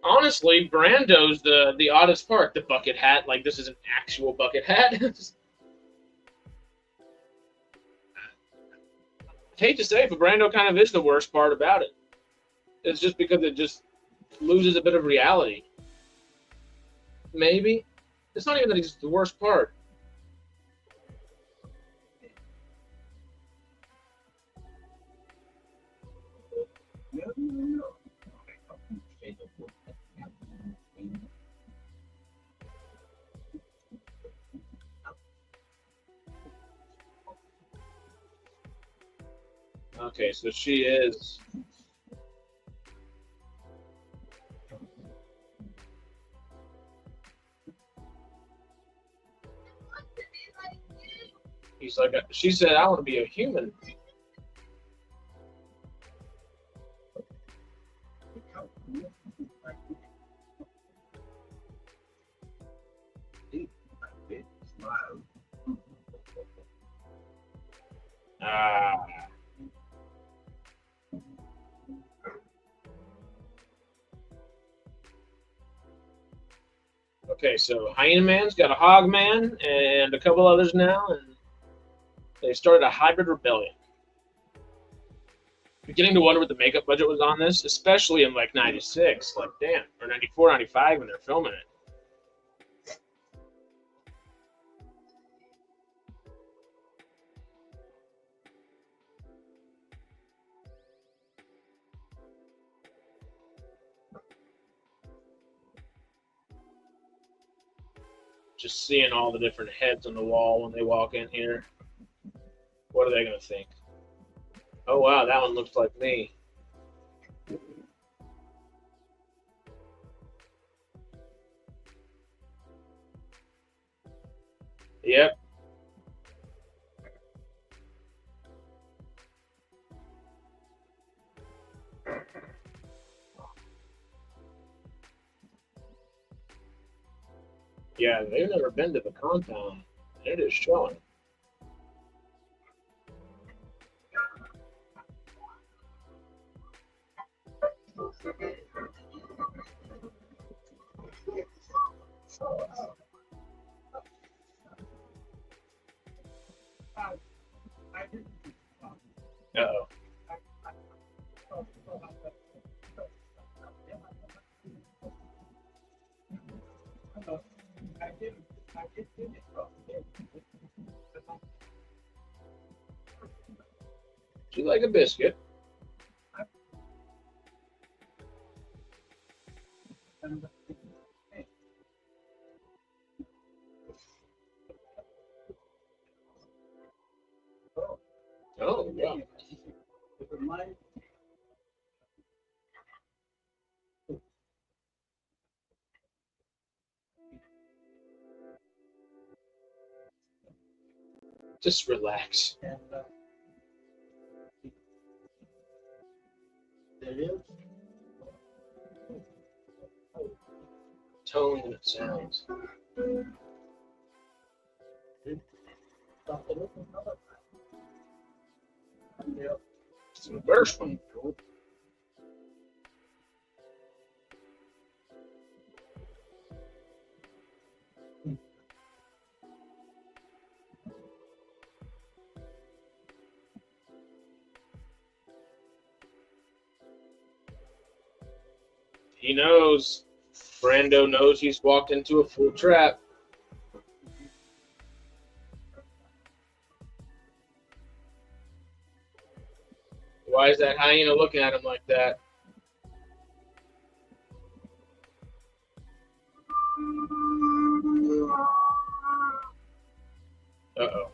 Speaker 1: Honestly, Brando's the oddest part. The bucket hat, like this is an actual bucket hat. I hate to say it, but Brando kind of is the worst part about it. It's just because it just loses a bit of reality. Maybe. It's not even that he's the worst part. Okay, so she is. He's like, she said, I want to be a human. Ah. Okay, so Hyena Man's got a Hog Man and a couple others now, and they started a hybrid rebellion. Beginning to wonder what the makeup budget was on this, especially in like 96, like damn, or 94, 95 when they're filming it. Just seeing all the different heads on the wall when they walk in here. What are they going to think? Oh, wow, that one looks like me. Yep. Yeah, they've never been to the compound. It is showing. Uh-oh. Do you like a biscuit? Oh, yeah. Just relax. Tone and it sounds. It's the first one. He knows. Brando knows he's walked into a full trap. Why is that hyena looking at him like that? Uh-oh.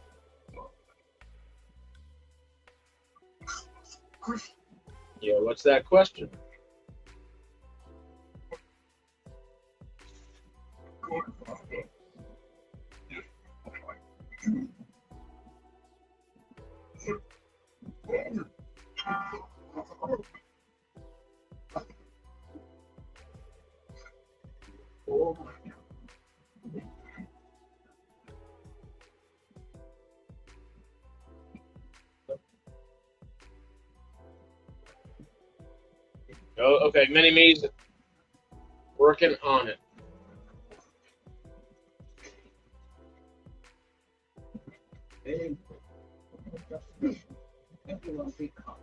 Speaker 1: What's that question? Oh, okay. Mini-me's working on it.
Speaker 3: Everyone be calm.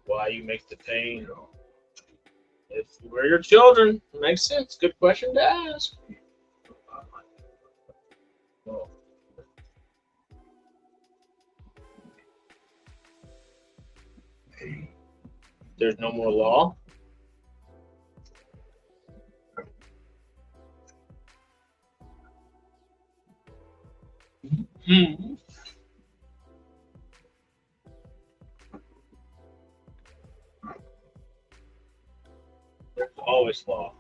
Speaker 1: Why you make the pain? If we're your children, makes sense. Good question to ask. There's no more law. Hmm. There's always law.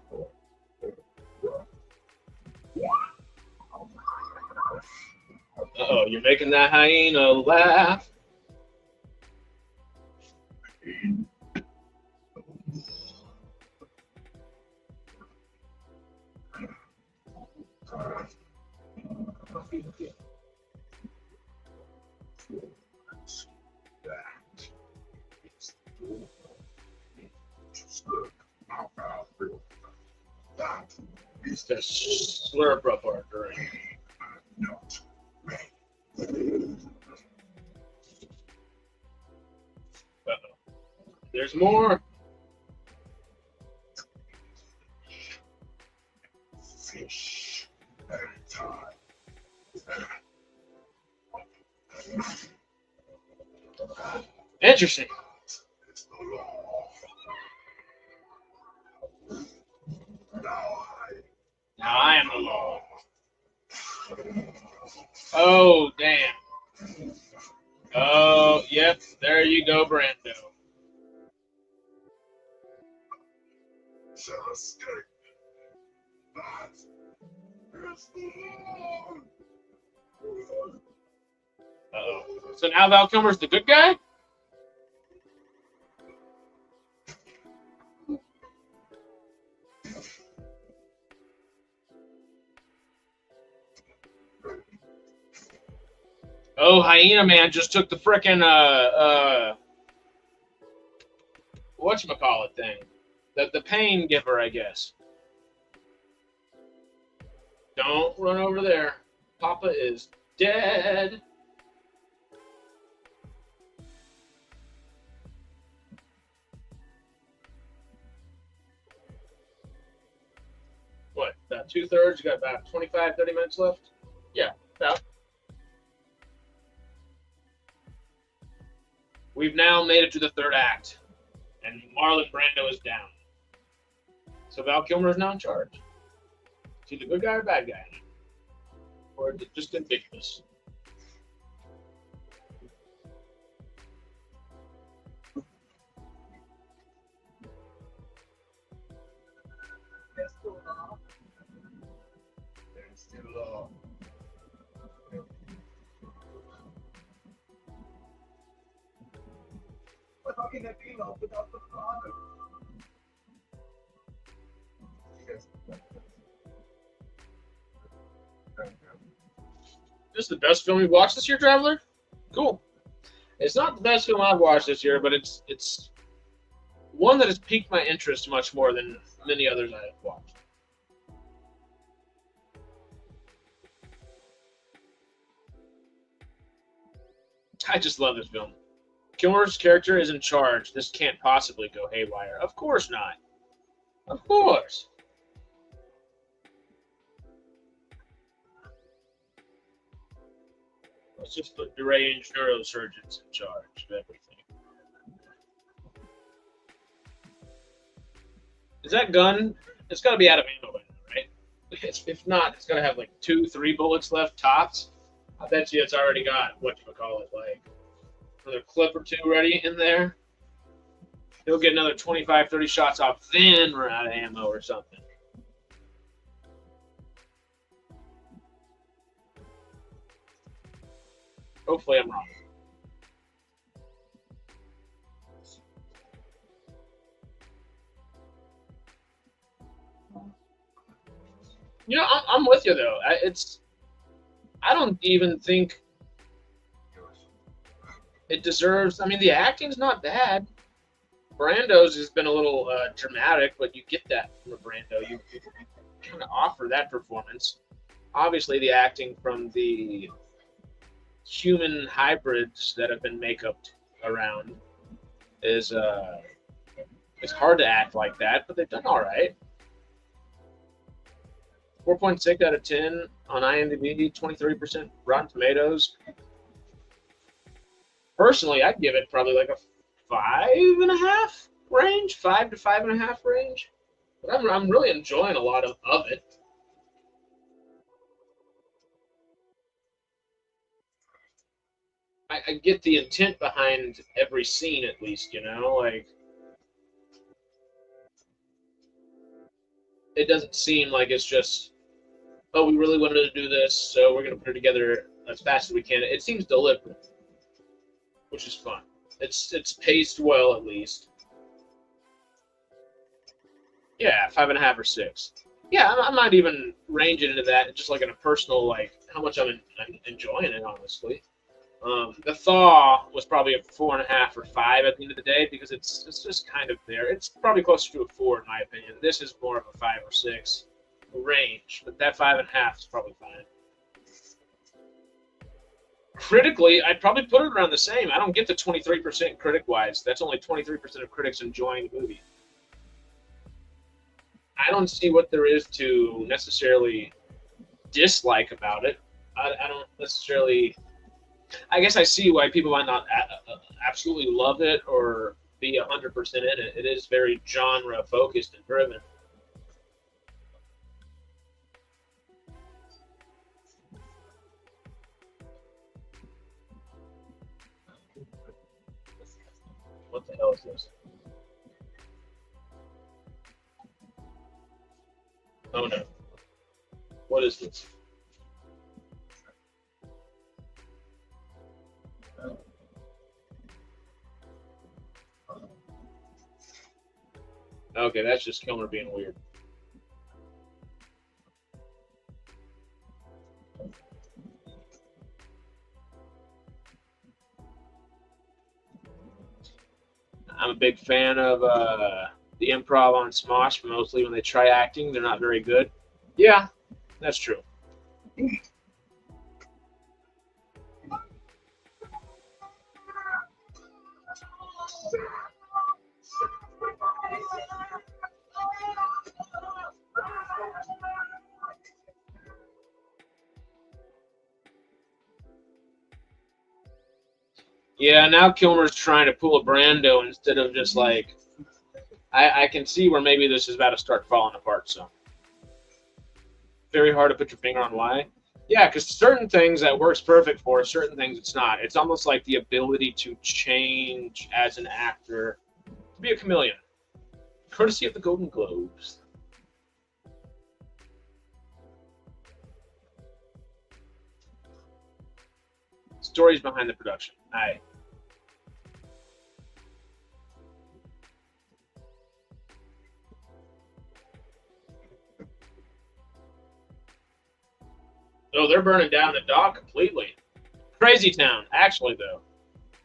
Speaker 1: Uh-oh, you're making that hyena laugh. It's the slurp up our drink. Uh-oh. There's more.
Speaker 3: Fish anytime.
Speaker 1: Interesting.
Speaker 3: It's the law.
Speaker 1: Now I am the law. Oh, damn. Oh, yep. There you go, Brando.
Speaker 3: Shall escape. That is the law.
Speaker 1: Uh-oh. So now Val Kilmer's the good guy? Oh, Hyena Man just took the frickin' whatchamacallit thing. The pain giver, I guess. Don't run over there. Papa is dead. What, about 2/3? You got about 25, 30 minutes left? Yeah, about. We've now made it to the third act, and Marlon Brando is down. So Val Kilmer is now in charge. Is he the good guy or bad guy? Or is it just ambiguous?
Speaker 3: There's still law. There's still law. But how can there be law without the father? Yes.
Speaker 1: This is the best film you've watched this year, Traveler? Cool. It's not the best film I've watched this year, but it's one that has piqued my interest much more than many others I have watched. I just love this film. Kilmer's character is in charge. This can't possibly go haywire. Of course not. Of course. Let's just put deranged neurosurgeons in charge of everything. Is that gun? It's got to be out of ammo by now, right? If not, it's got to have like 2-3 bullets left tops. I bet you it's already got whatchamacallit, like another clip or two ready in there. He'll get another 25, 30 shots off, then run out of ammo or something. Hopefully I'm wrong. You know, I'm with you though. I don't even think it deserves. I mean, the acting's not bad. Brando's has been a little dramatic, but you get that from a Brando. You kind of offer that performance. Obviously, the acting from the human hybrids that have been make-upped around is it's hard to act like that, but they've done all right. 4.6 out of 10 on IMDb, 23% Rotten Tomatoes. Personally, I'd give it probably like a 5.5 range, 5 to 5.5 range. But I'm really enjoying a lot of it. I get the intent behind every scene, at least, you know, like it doesn't seem like it's just, oh, we really wanted to do this, so we're going to put it together as fast as we can. It seems deliberate, which is fun. It's paced well, at least. Yeah, 5.5 or 6. Yeah, I'm not even ranging into that. Just like in a personal, like how much I'm enjoying it, honestly. The Thaw was probably a 4.5 or 5 at the end of the day because it's just kind of there. It's probably closer to a 4 in my opinion. This is more of a 5 or 6 range, but that 5.5 is probably fine. Critically, I'd probably put it around the same. I don't get the 23% critic-wise. That's only 23% of critics enjoying the movie. I don't see what there is to necessarily dislike about it. I don't necessarily. I guess I see why people might not absolutely love it or be 100% in it. It is very genre focused and driven. What the hell is this? Oh no. What is this? Okay, that's just Kilmer being weird. I'm a big fan of the improv on Smosh, but mostly when they try acting, they're not very good. Yeah, that's true. Yeah, now Kilmer's trying to pull a Brando instead of just like. I can see where maybe this is about to start falling apart. So very hard to put your finger on why. Yeah, because certain things that works perfect for, certain things it's not. It's almost like the ability to change as an actor, to be a chameleon, courtesy of the Golden Globes. Stories behind the production. Aye. Oh, they're burning down the dock completely. Crazy Town, actually, though.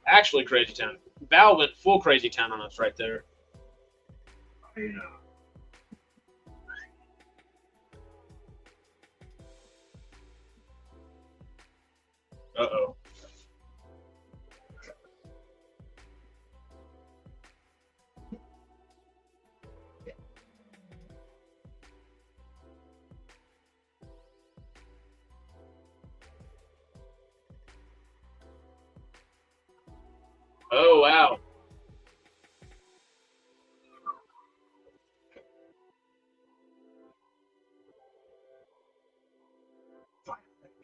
Speaker 1: Actually, Crazy Town. Val went full Crazy Town on us right there. Uh-oh. Oh, wow.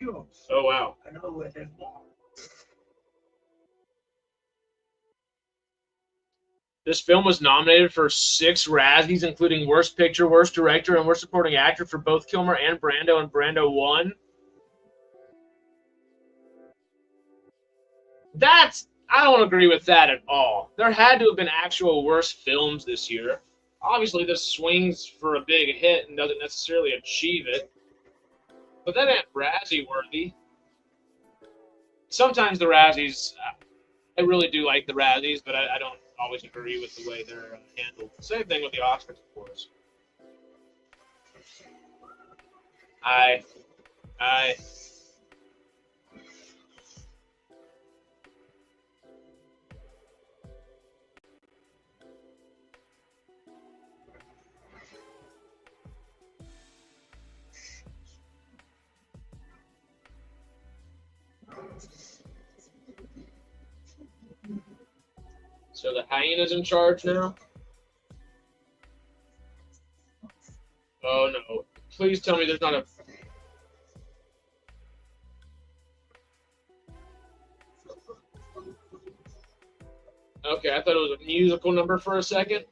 Speaker 3: Yours.
Speaker 1: Oh, wow.
Speaker 3: I know where they are.
Speaker 1: This film was nominated for 6 Razzies, including Worst Picture, Worst Director, and Worst Supporting Actor for both Kilmer and Brando won. I don't agree with that at all. There had to have been actual worse films this year. Obviously, this swings for a big hit and doesn't necessarily achieve it. But that ain't Razzie worthy. Sometimes the Razzies, I really do like the Razzies, but I don't always agree with the way they're handled. Same thing with the Oscars, of course. I. So the hyena's in charge now? Oh no. Please tell me there's not a... Okay, I thought it was a musical number for a second.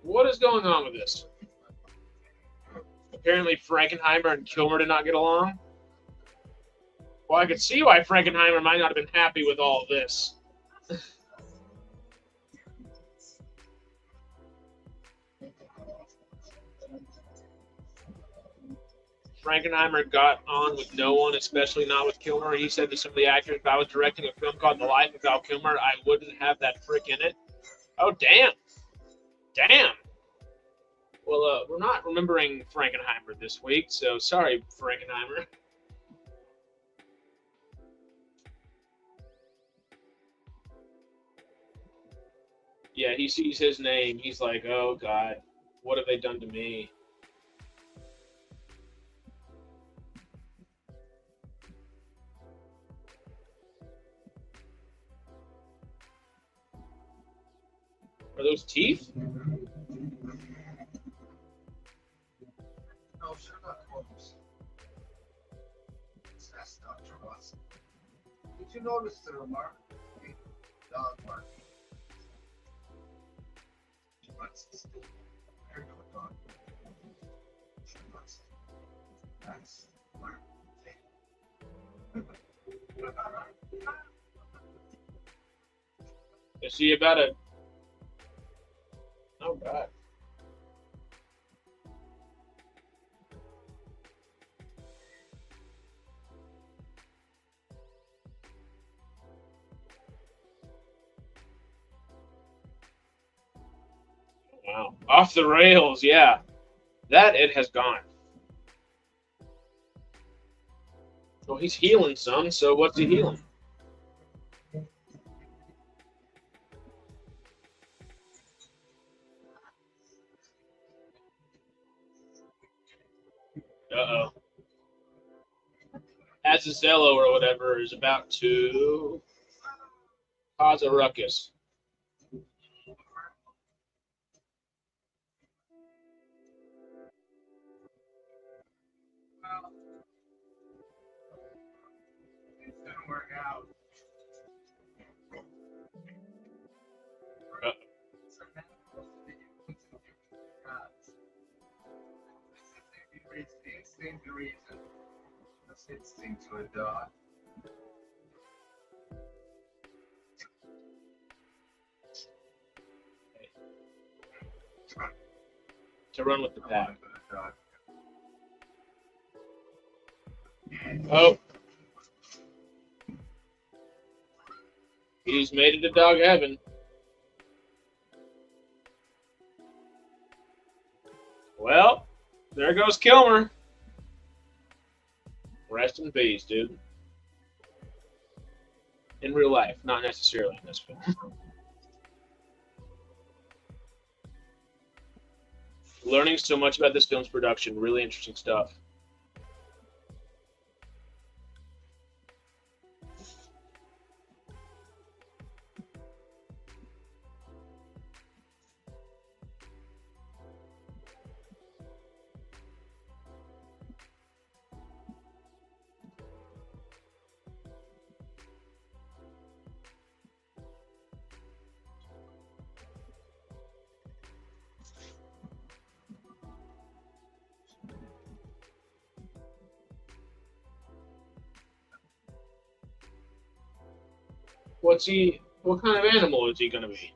Speaker 1: What is going on with this? Apparently Frankenheimer and Kilmer did not get along. Well, I could see why Frankenheimer might not have been happy with all of this. Frankenheimer got on with no one, especially not with Kilmer. He said to some of the actors, if I was directing a film called The Life of Val Kilmer, I wouldn't have that frick in it. Oh, damn. Damn. Well, we're not remembering Frankenheimer this week, so sorry, Frankenheimer. Yeah, he sees his name. He's like, oh, God, what have they done to me? Are those teeth?
Speaker 3: No, shut up, Holmes. That's Dr. Watson. Did you notice the remark? Dog mark. She wants to stay compared to a dog. She wants to. That's Mark.
Speaker 1: Is he about a... Oh, God. Wow. Off the rails, yeah. That it has gone. Well, he's healing some, so what's he healing? Uh-oh. Azazello or whatever is about to cause a ruckus.
Speaker 3: Well, it's gonna work out. So now, it's the instinct to reason. That's instinct to a dog.
Speaker 1: To run with the pack. Oh. He's made it to dog heaven. Well, there goes Kilmer. Rest in peace, dude. In real life, not necessarily in this film. Learning so much about this film's production. Really interesting stuff. What kind of animal is he going to be?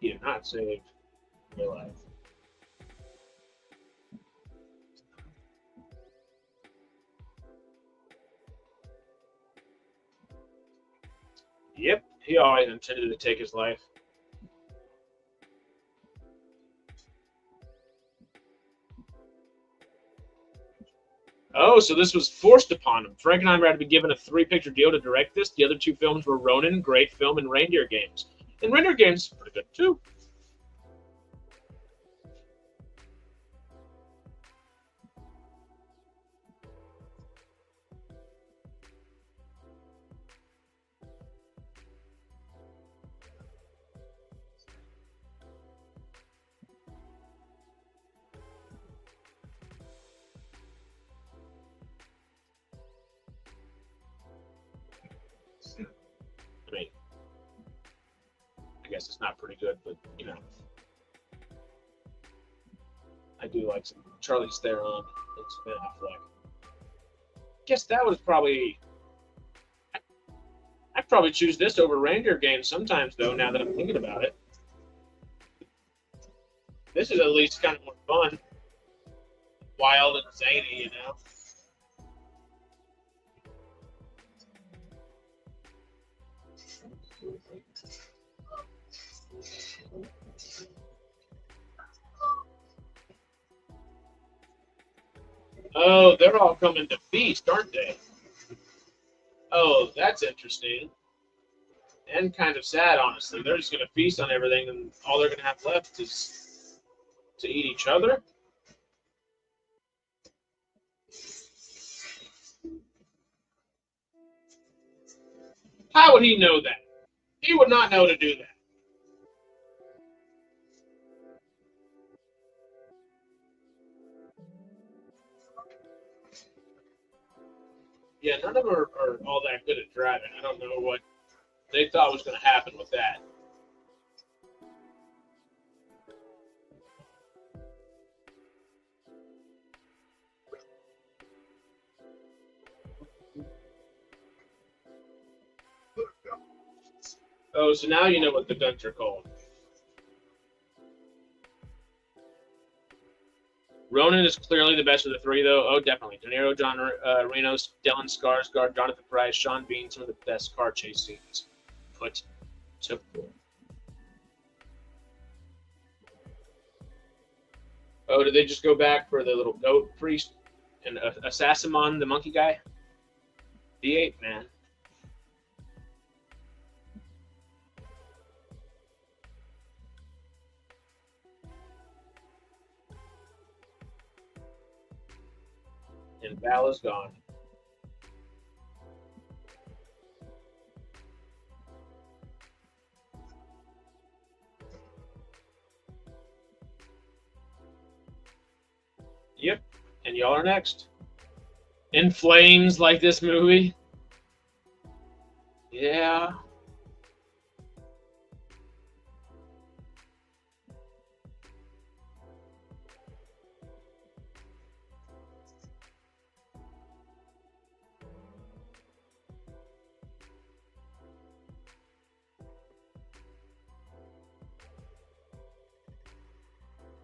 Speaker 1: He did not save your life. Yep, he always intended to take his life. Oh, so this was forced upon him. Frankenheimer had to be given a 3-picture deal to direct this. The other 2 films were Ronin, great film, and Reindeer Games. And Reindeer Games, pretty good too. I mean, I guess it's not pretty good, but you know, I do like some Charlize Theron and some Ben Affleck. Guess that was probably. I'd probably choose this over Reindeer Games sometimes, though. Now that I'm thinking about it, this is at least kind of more fun, wild and zany, you know. Oh, they're all coming to feast, aren't they? Oh, that's interesting. And kind of sad, honestly. They're just going to feast on everything, and all they're going to have left is to eat each other. How would he know that? He would not know to do that. Yeah, none of them are all that good at driving. I don't know what they thought was going to happen with that. Oh, so now you know what the guns are called. Ronan is clearly the best of the 3, though. Oh, definitely. De Niro, John Reno, Stellan Skarsgård, Jonathan Pryce, Sean Bean, some of the best car chase scenes put to forth. Oh, did they just go back for the little goat priest and Assassimon, the monkey guy? The ape man. And Val is gone. Yep. And y'all are next. In flames like this movie. Yeah.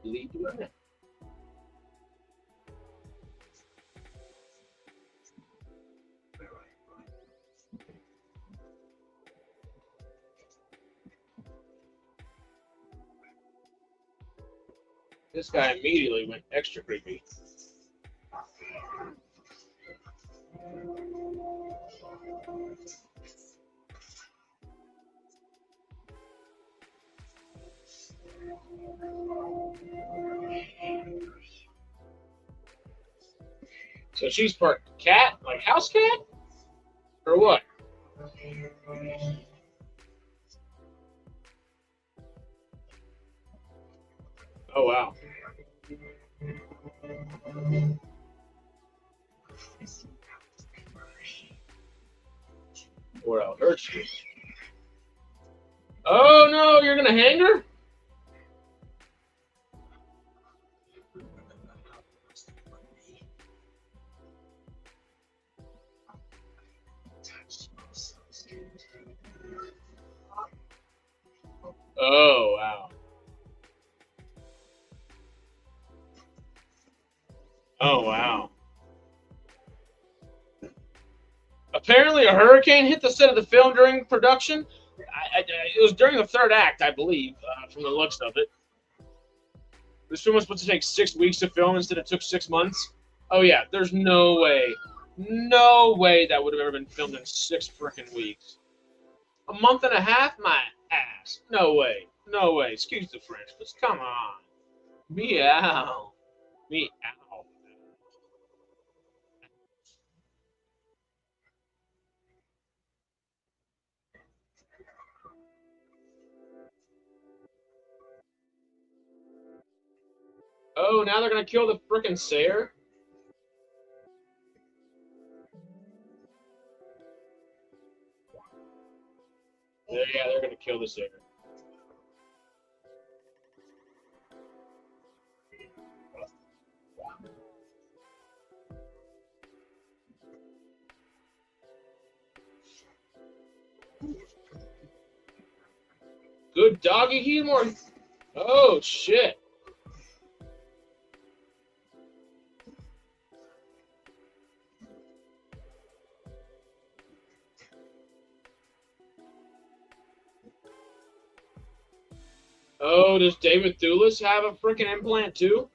Speaker 1: Lead the way. This guy immediately went extra creepy. So she's part cat, like house cat? Or what? Oh, wow. Or I'll hurt you. Oh, no, you're going to hang her? Oh, wow. Oh, wow. Apparently, a hurricane hit the set of the film during production. It was during the third act, I believe, from the looks of it. This film was supposed to take 6 weeks to film instead it took 6 months. Oh, yeah, there's no way that would have ever been filmed in 6 freaking weeks. A month and a half? My ass. No way. No way. Excuse the French, but come on. Meow. Meow. Oh, now they're going to kill the frickin' Sayer? Yeah, they're going to kill the Sayer. Good doggy humor. Oh, shit. Oh, does David Thewlis have a freaking implant too?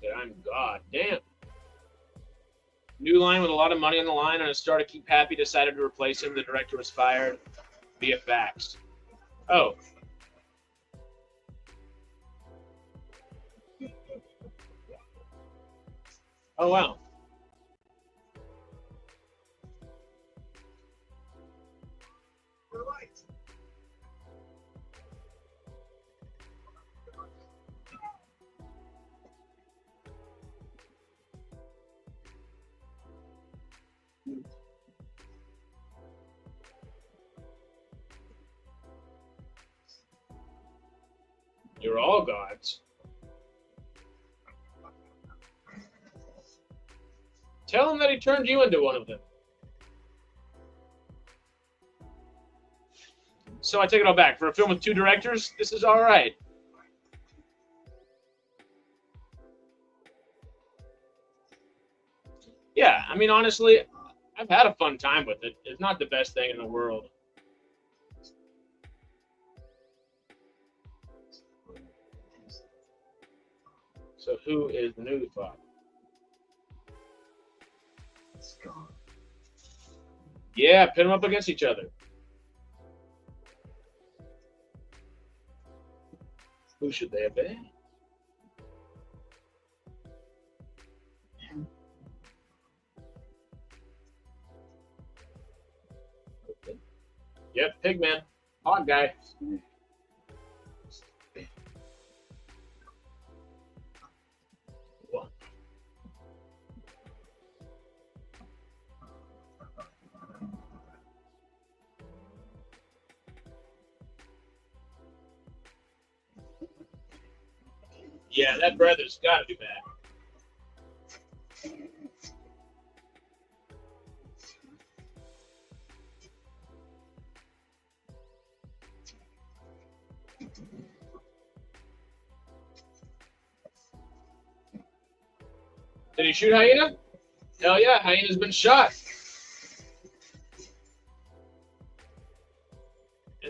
Speaker 1: Yeah, I'm god damn. New line with a lot of money on the line, and a star to keep happy decided to replace him. The director was fired via fax. Oh. Oh, wow. You're all gods. Tell him that he turned you into one of them. So I take it all back. For a film with 2 directors, this is all right. Yeah, I mean, honestly, I've had a fun time with it. It's not the best thing in the world. So who is the new father? Yeah, pin them up against each other. Who should they have been? Okay. Yep, Pigman. Hot guy. Yeah, that brother's got to be bad. Did he shoot Hyena? Hell yeah, Hyena's been shot.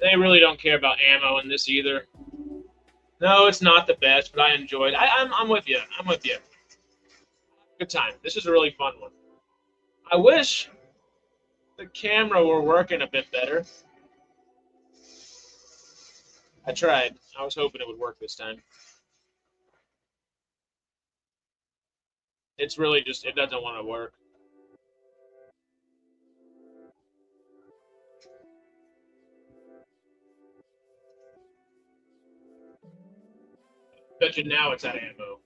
Speaker 1: And they really don't care about ammo in this either. No, it's not the best, but I enjoyed. I'm with you. I'm with you. Good time. This is a really fun one. I wish the camera were working a bit better. I tried. I was hoping it would work this time. It's really just, it doesn't want to work. Bet you now it's out of ammo.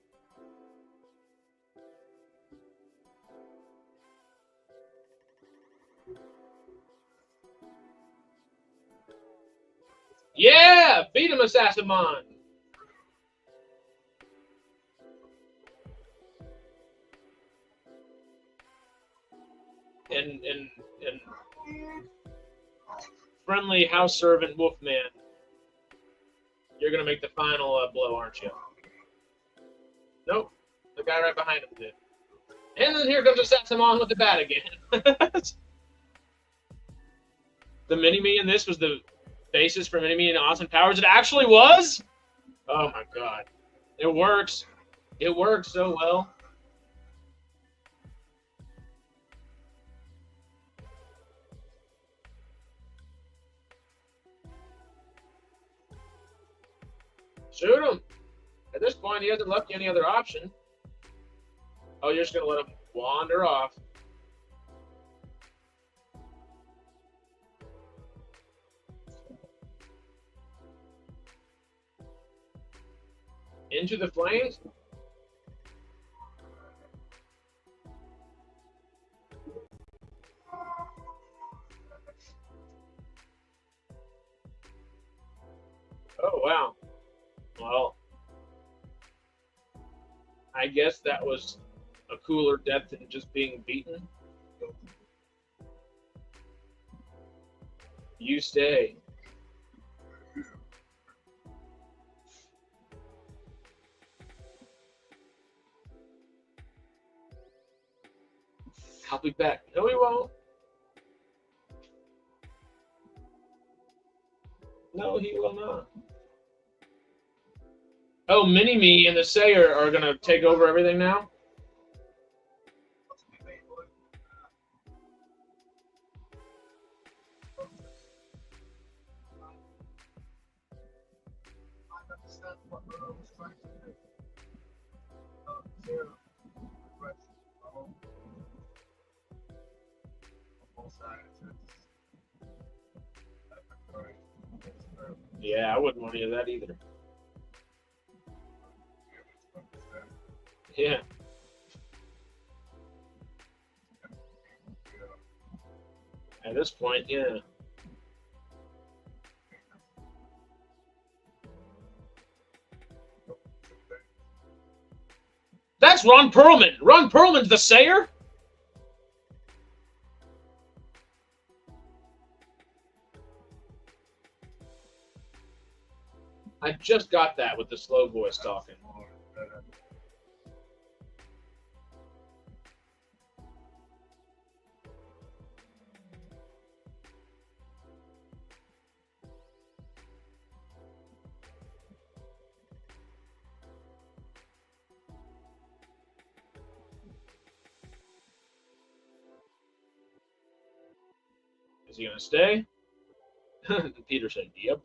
Speaker 1: Yeah! Beat him, Assassimon! And friendly house servant Wolfman, you're gonna make the final blow, aren't you? Nope, the guy right behind him did. And then here comes Assassimon with the bat again. The mini-me in this was the basis for mini-me and Austin Powers. It actually was? Oh my god. It works. It works so well. Shoot him. At this point, he hasn't left you any other option. Oh, you're just going to let him wander off. Into the flames? Oh, wow. Well, I guess that was a cooler death than just being beaten. You stay. I'll be back. No, he won't. No, he will not. Oh, Mini-Me and the Sayer are going to take over everything now? Yeah, I wouldn't want any of that either. Yeah. At this point, yeah. That's Ron Perlman. Ron Perlman's the Sayer? I just got that with the slow voice talking. Is he going to stay? Peter said, yep.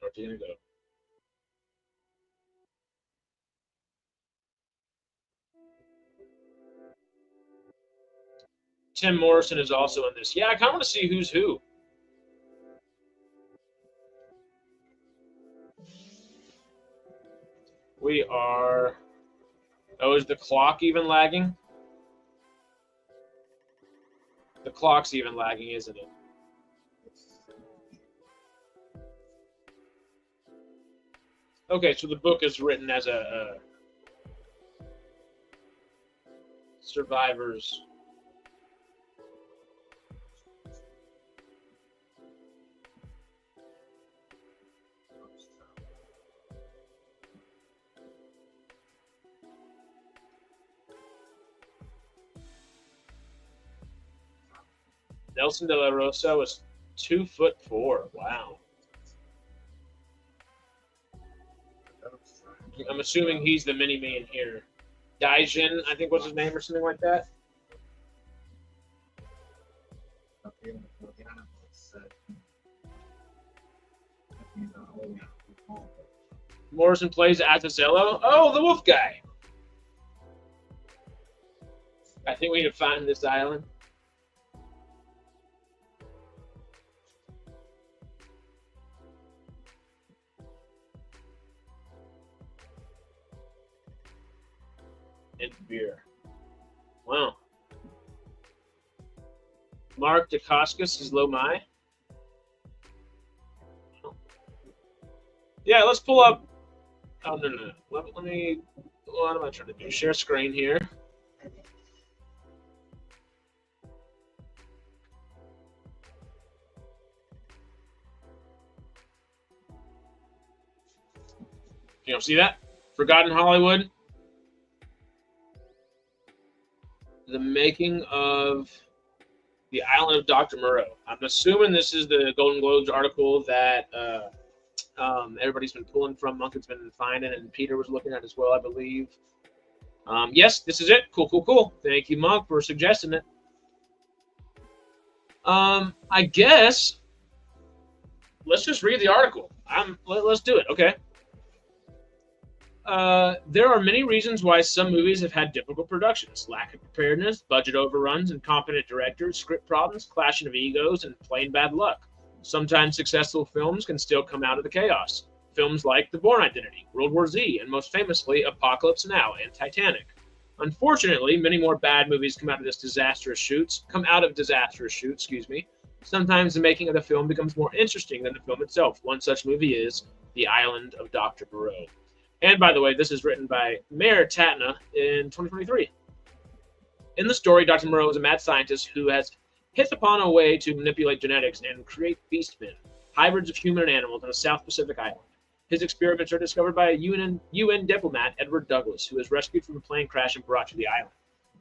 Speaker 1: Where's he going to go? Tim Morrison is also in this. Yeah, I kind of want to see who's who. We are... Oh, is the clock even lagging? The clock's even lagging, isn't it? Okay, so the book is written as a survivors. Nelson de la Rosa was 2'4". Wow. I'm assuming he's the mini-me in here. Daijin, I think was his name or something like that. Morrison plays Azazello. Oh, the wolf guy. I think we can find this island. And beer. Wow. Mark Dacascos is Lomai. Yeah, let's pull up. Oh, no. Let me. What am I trying to do? Share screen here. You don't see that? Forgotten Hollywood. The making of the Island of Dr. Moreau. I'm assuming this is the Golden Globes article that everybody's been pulling from. Monk been finding, and Peter was looking at as well, I believe. Yes, this is it. Cool. Thank you, Monk, for suggesting it. I guess let's just read the article. Let's do it. Okay. There are many reasons why some movies have had difficult productions: lack of preparedness, budget overruns, incompetent directors, script problems, clashing of egos, and plain bad luck. Sometimes successful films can still come out of the chaos. Films like The Bourne Identity, World War Z, and most famously Apocalypse Now and Titanic. Unfortunately, many more bad movies come out of disastrous shoots. Sometimes the making of the film becomes more interesting than the film itself. One such movie is The Island of Dr. Moreau. And by the way, this is written by Mayor Tatna in 2023. In the story, Dr. Moreau is a mad scientist who has hit upon a way to manipulate genetics and create beastmen, hybrids of human and animals on a South Pacific island. His experiments are discovered by a UN diplomat, Edward Douglas, who is rescued from a plane crash and brought to the island.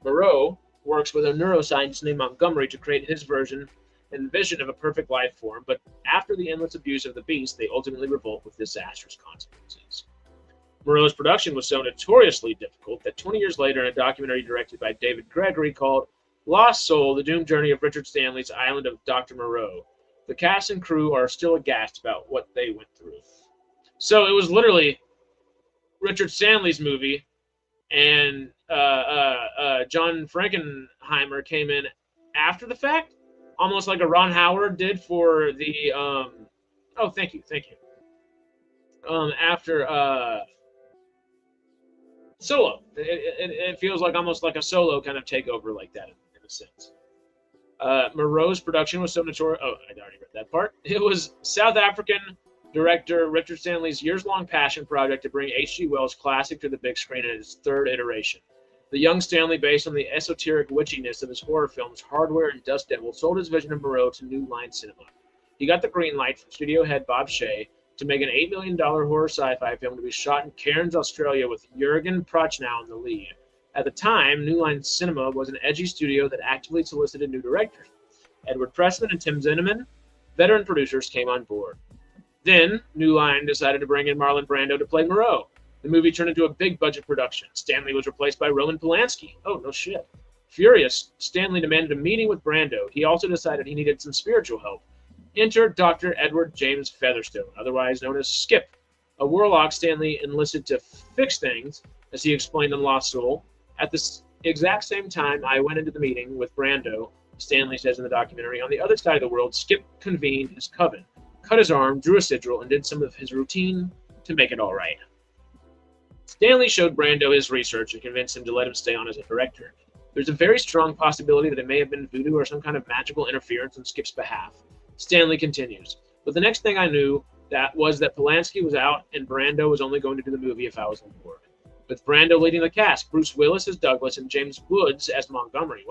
Speaker 1: Moreau works with a neuroscientist named Montgomery to create his version and vision of a perfect life form, but after the endless abuse of the beast, they ultimately revolt with disastrous consequences. Moreau's production was so notoriously difficult that 20 years later, in a documentary directed by David Gregory called Lost Soul, The Doomed Journey of Richard Stanley's Island of Dr. Moreau, the cast and crew are still aghast about what they went through. So it was literally Richard Stanley's movie, and John Frankenheimer came in after the fact, almost like a Ron Howard did for the oh, thank you. After Solo, it feels like almost like a Solo kind of takeover like that in a sense. Moreau's production was so notorious. Oh, I already read that part. It was South African director Richard Stanley's years-long passion project to bring H.G. Wells' classic to the big screen in its third iteration. The young Stanley, based on the esoteric witchiness of his horror films Hardware and Dust Devil, sold his vision of Moreau to New Line Cinema. He got the green light from studio head Bob Shea to make an $8 million horror sci-fi film to be shot in Cairns, Australia, with Jurgen Prochnow in the lead. At the time, New Line Cinema was an edgy studio that actively solicited new directors. Edward Pressman and Tim Zinnemann, veteran producers, came on board. Then, New Line decided to bring in Marlon Brando to play Moreau. The movie turned into a big-budget production. Stanley was replaced by Roman Polanski. Oh, no shit. Furious, Stanley demanded a meeting with Brando. He also decided he needed some spiritual help. Enter Dr. Edward James Featherstone, otherwise known as Skip, a warlock Stanley enlisted to fix things, as he explained in Lost Soul. At the exact same time I went into the meeting with Brando, Stanley says in the documentary, on the other side of the world, Skip convened his coven, cut his arm, drew a sigil, and did some of his routine to make it all right. Stanley showed Brando his research and convinced him to let him stay on as a director. There's a very strong possibility that it may have been voodoo or some kind of magical interference on Skip's behalf. Stanley continues, but the next thing I knew was that Polanski was out and Brando was only going to do the movie if I was on board. With Brando leading the cast, Bruce Willis as Douglas and James Woods as Montgomery,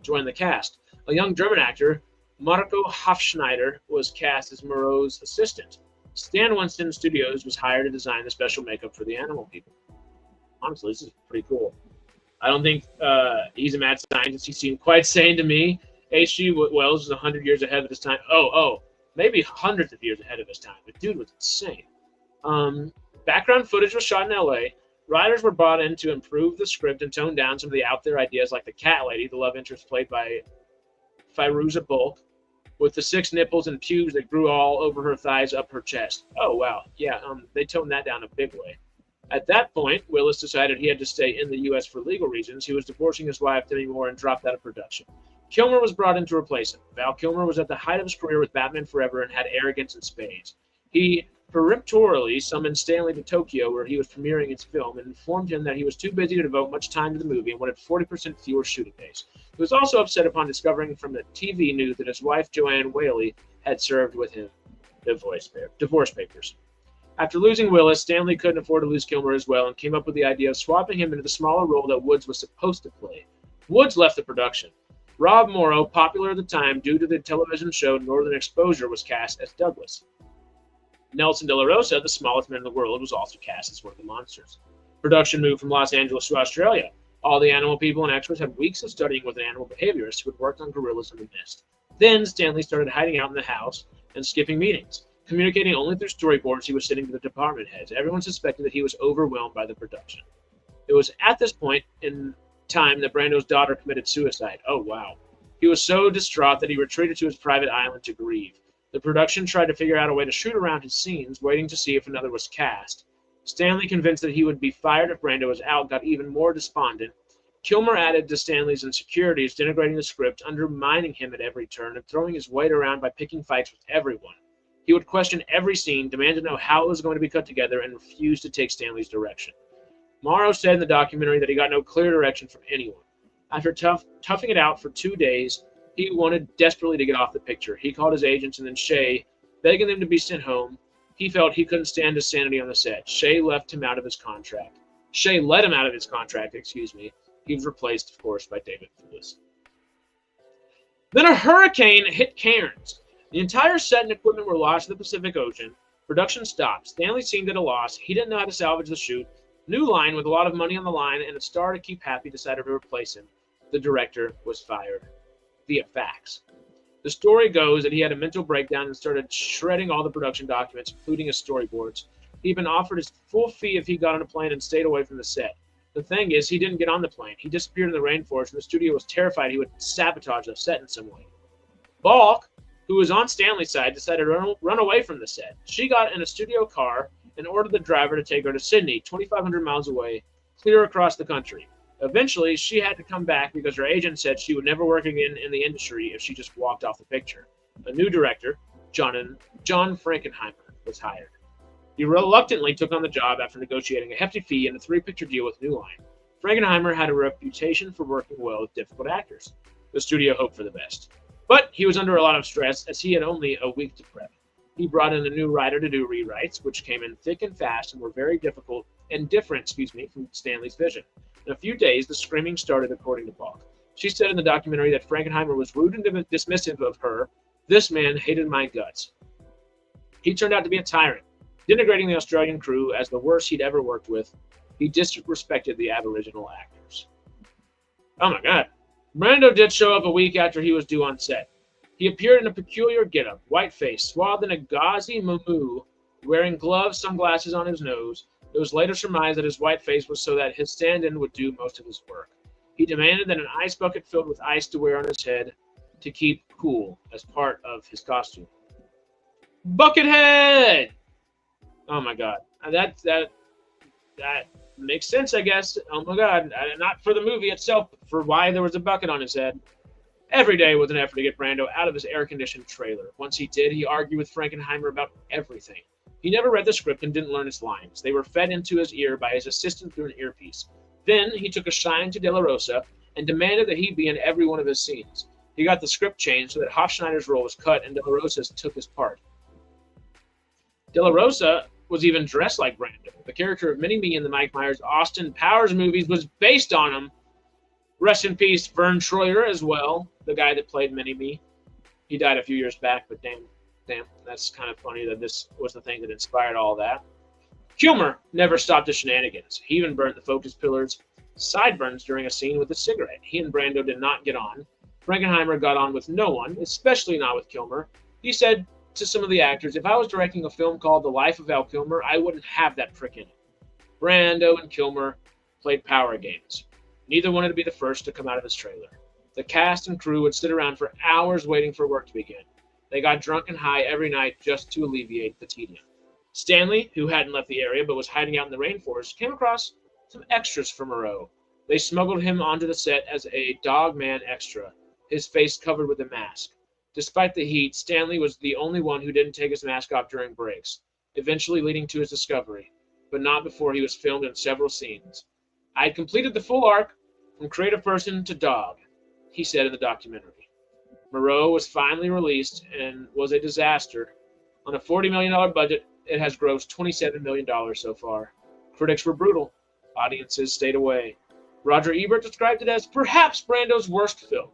Speaker 1: joined the cast. A young German actor, Marco Hofschneider, was cast as Moreau's assistant. Stan Winston Studios was hired to design the special makeup for the animal people. Honestly, this is pretty cool. I don't think he's a mad scientist. He seemed quite sane to me. H.G. Wells was 100 years ahead of his time. Maybe hundreds of years ahead of his time. The dude was insane. Background footage was shot in L.A. Writers were brought in to improve the script and tone down some of the out there ideas like the cat lady, the love interest played by Firuza Bulk, with the 6 nipples and pubes that grew all over her thighs up her chest. Oh, wow. Yeah, they toned that down a big way. At that point, Willis decided he had to stay in the U.S. for legal reasons. He was divorcing his wife, Demi Moore, and dropped out of production. Kilmer was brought in to replace him. Val Kilmer was at the height of his career with Batman Forever and had arrogance in spades. He peremptorily summoned Stanley to Tokyo, where he was premiering his film, and informed him that he was too busy to devote much time to the movie and wanted 40% fewer shooting days. He was also upset upon discovering from the TV news that his wife, Joanne Whaley, had served with him divorce papers. After losing Willis, Stanley couldn't afford to lose Kilmer as well and came up with the idea of swapping him into the smaller role that Woods was supposed to play. Woods left the production. Rob Morrow, popular at the time due to the television show Northern Exposure, was cast as Douglas. Nelson De La Rosa, the smallest man in the world, was also cast as one of the monsters. Production moved from Los Angeles to Australia. All the animal people and extras had weeks of studying with an animal behaviorist who had worked on gorillas in the mist. Then Stanley started hiding out in the house and skipping meetings. Communicating only through storyboards, he was sitting to the department heads. Everyone suspected that he was overwhelmed by the production. It was at this point in time that Brando's daughter committed suicide. Oh, wow. He was so distraught that he retreated to his private island to grieve. The production tried to figure out a way to shoot around his scenes, waiting to see if another was cast. Stanley, convinced that he would be fired if Brando was out, got even more despondent. Kilmer added to Stanley's insecurities, denigrating the script, undermining him at every turn, and throwing his weight around by picking fights with everyone. He would question every scene, demand to know how it was going to be cut together, and refused to take Stanley's direction. Morrow said in the documentary that he got no clear direction from anyone. After toughing it out for 2 days, he wanted desperately to get off the picture. He called his agents and then Shay, begging them to be sent home. He felt he couldn't stand his sanity on the set. Shay let him out of his contract. He was replaced, of course, by David Thewlis. Then a hurricane hit Cairns. The entire set and equipment were lost in the Pacific Ocean. Production stopped. Stanley seemed at a loss. He didn't know how to salvage the shoot. New Line, with a lot of money on the line and a star to keep happy, decided to replace him. The director was fired via fax. The story goes that he had a mental breakdown and started shredding all the production documents, including his storyboards. He'd been offered his full fee if he got on a plane and stayed away from the set. The thing is, he didn't get on the plane. He disappeared in the rainforest, and the studio was terrified he would sabotage the set in some way. Balk, who was on Stanley's side, decided to run away from the set. She got in a studio car and ordered the driver to take her to Sydney, 2,500 miles away, clear across the country. Eventually, she had to come back because her agent said she would never work again in the industry if she just walked off the picture. A new director, John Frankenheimer, was hired. He reluctantly took on the job after negotiating a hefty fee and a 3-picture deal with New Line. Frankenheimer had a reputation for working well with difficult actors. The studio hoped for the best. But he was under a lot of stress as he had only a week to prep. He brought in a new writer to do rewrites, which came in thick and fast and were very different from Stanley's vision. In a few days, the screaming started, according to Balk. She said in the documentary that Frankenheimer was rude and dismissive of her. This man hated my guts. He turned out to be a tyrant, denigrating the Australian crew as the worst he'd ever worked with. He disrespected the Aboriginal actors. Oh my God. Brando did show up a week after he was due on set. He appeared in a peculiar getup, white face, swathed in a gauzy muumuu, wearing gloves, sunglasses on his nose. It was later surmised that his white face was so that his stand-in would do most of his work. He demanded that an ice bucket filled with ice to wear on his head to keep cool as part of his costume. Buckethead! Oh my God. That makes sense, I guess. Oh my God. Not for the movie itself, but for why there was a bucket on his head. Every day was an effort to get Brando out of his air-conditioned trailer. Once he did, he argued with Frankenheimer about everything. He never read the script and didn't learn his lines. They were fed into his ear by his assistant through an earpiece. Then he took a shine to De La Rosa and demanded that he be in every one of his scenes. He got the script changed so that Hofschneider's role was cut and De La Rosa's took his part. De La Rosa was even dressed like Brando. The character of Mini-Me in the Mike Myers Austin Powers movies was based on him. Rest in peace, Vern Troyer as well, the guy that played Mini-Me. He died a few years back, but damn, that's kind of funny that this was the thing that inspired all that. Kilmer never stopped his shenanigans. He even burnt the focus pillar's sideburns during a scene with a cigarette. He and Brando did not get on. Frankenheimer got on with no one, especially not with Kilmer. He said to some of the actors, if I was directing a film called The Life of Val Kilmer, I wouldn't have that prick in it. Brando and Kilmer played power games. Neither wanted to be the first to come out of his trailer. The cast and crew would sit around for hours waiting for work to begin. They got drunk and high every night just to alleviate the tedium. Stanley, who hadn't left the area but was hiding out in the rainforest, came across some extras for MOREAU. They smuggled him onto the set as a dogman extra, his face covered with a mask. Despite the heat, Stanley was the only one who didn't take his mask off during breaks, eventually leading to his discovery, but not before he was filmed in several scenes. I had completed the full arc from creative person to dog, he said in the documentary. MOREAU was finally released and was a disaster. On a $40 million budget, it has grossed $27 million so far. Critics were brutal. Audiences stayed away. Roger Ebert described it as perhaps Brando's worst film.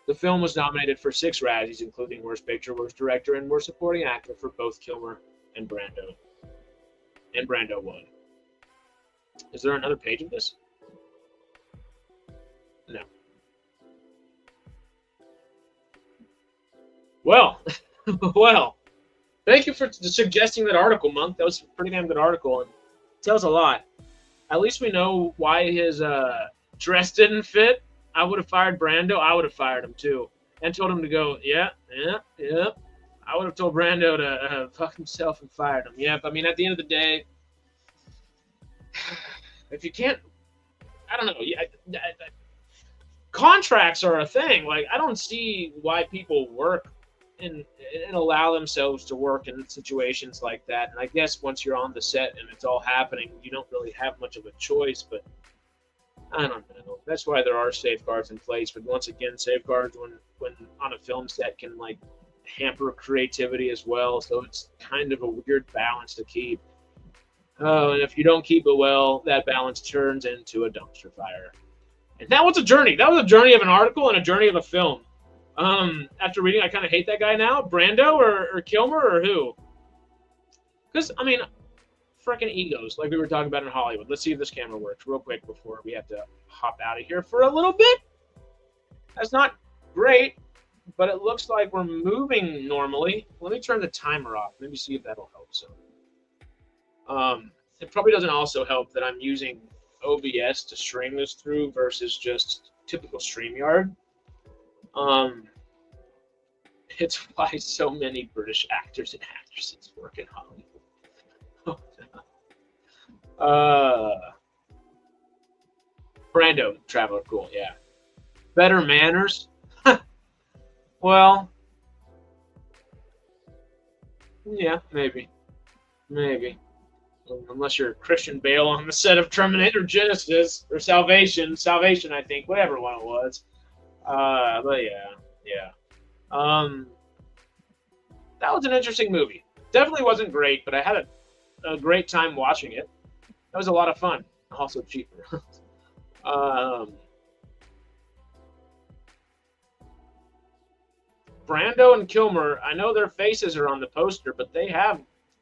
Speaker 1: The film was nominated for 6 Razzies, including Worst Picture, Worst Director, and Worst Supporting Actor for both Kilmer and Brando. And Brando won. Is there another page of this? No. Well, well, thank you for suggesting that article, Monk. That was a pretty damn good article, and it tells a lot. At least we know why his dress didn't fit. I would have fired Brando. I would have fired him, too, and told him to go, yeah. I would have told Brando to fuck himself and fired him. Yep, I mean, at the end of the day, if you can't, I don't know. Contracts are a thing. Like, I don't see why people work and allow themselves to work in situations like that. And I guess once you're on the set and it's all happening, you don't really have much of a choice. But I don't know. That's why there are safeguards in place. But once again, safeguards when on a film set can like hamper creativity as well. So it's kind of a weird balance to keep. Oh, and if you don't keep it well, that balance turns into a dumpster fire. And that was a journey. That was a journey of an article and a journey of a film. After reading, I kind of hate that guy now. Brando or Kilmer or who? Because, I mean, freaking egos, like we were talking about in Hollywood. Let's see if this camera works real quick before we have to hop out of here for a little bit. That's not great, but it looks like we're moving normally. Let me turn the timer off. Maybe see if that'll help. So, it probably doesn't also help that I'm using OBS to stream this through versus just typical StreamYard. It's why so many British actors and actresses work in Hollywood. Brando, Traveler, cool, yeah. Better manners? Well, yeah, maybe. Unless you're Christian Bale on the set of Terminator Genesis, or Salvation, I think, whatever one it was. But yeah. That was an interesting movie. Definitely wasn't great, but I had a great time watching it. That was a lot of fun. Also cheaper. Brando and Kilmer, I know their faces are on the poster, but they have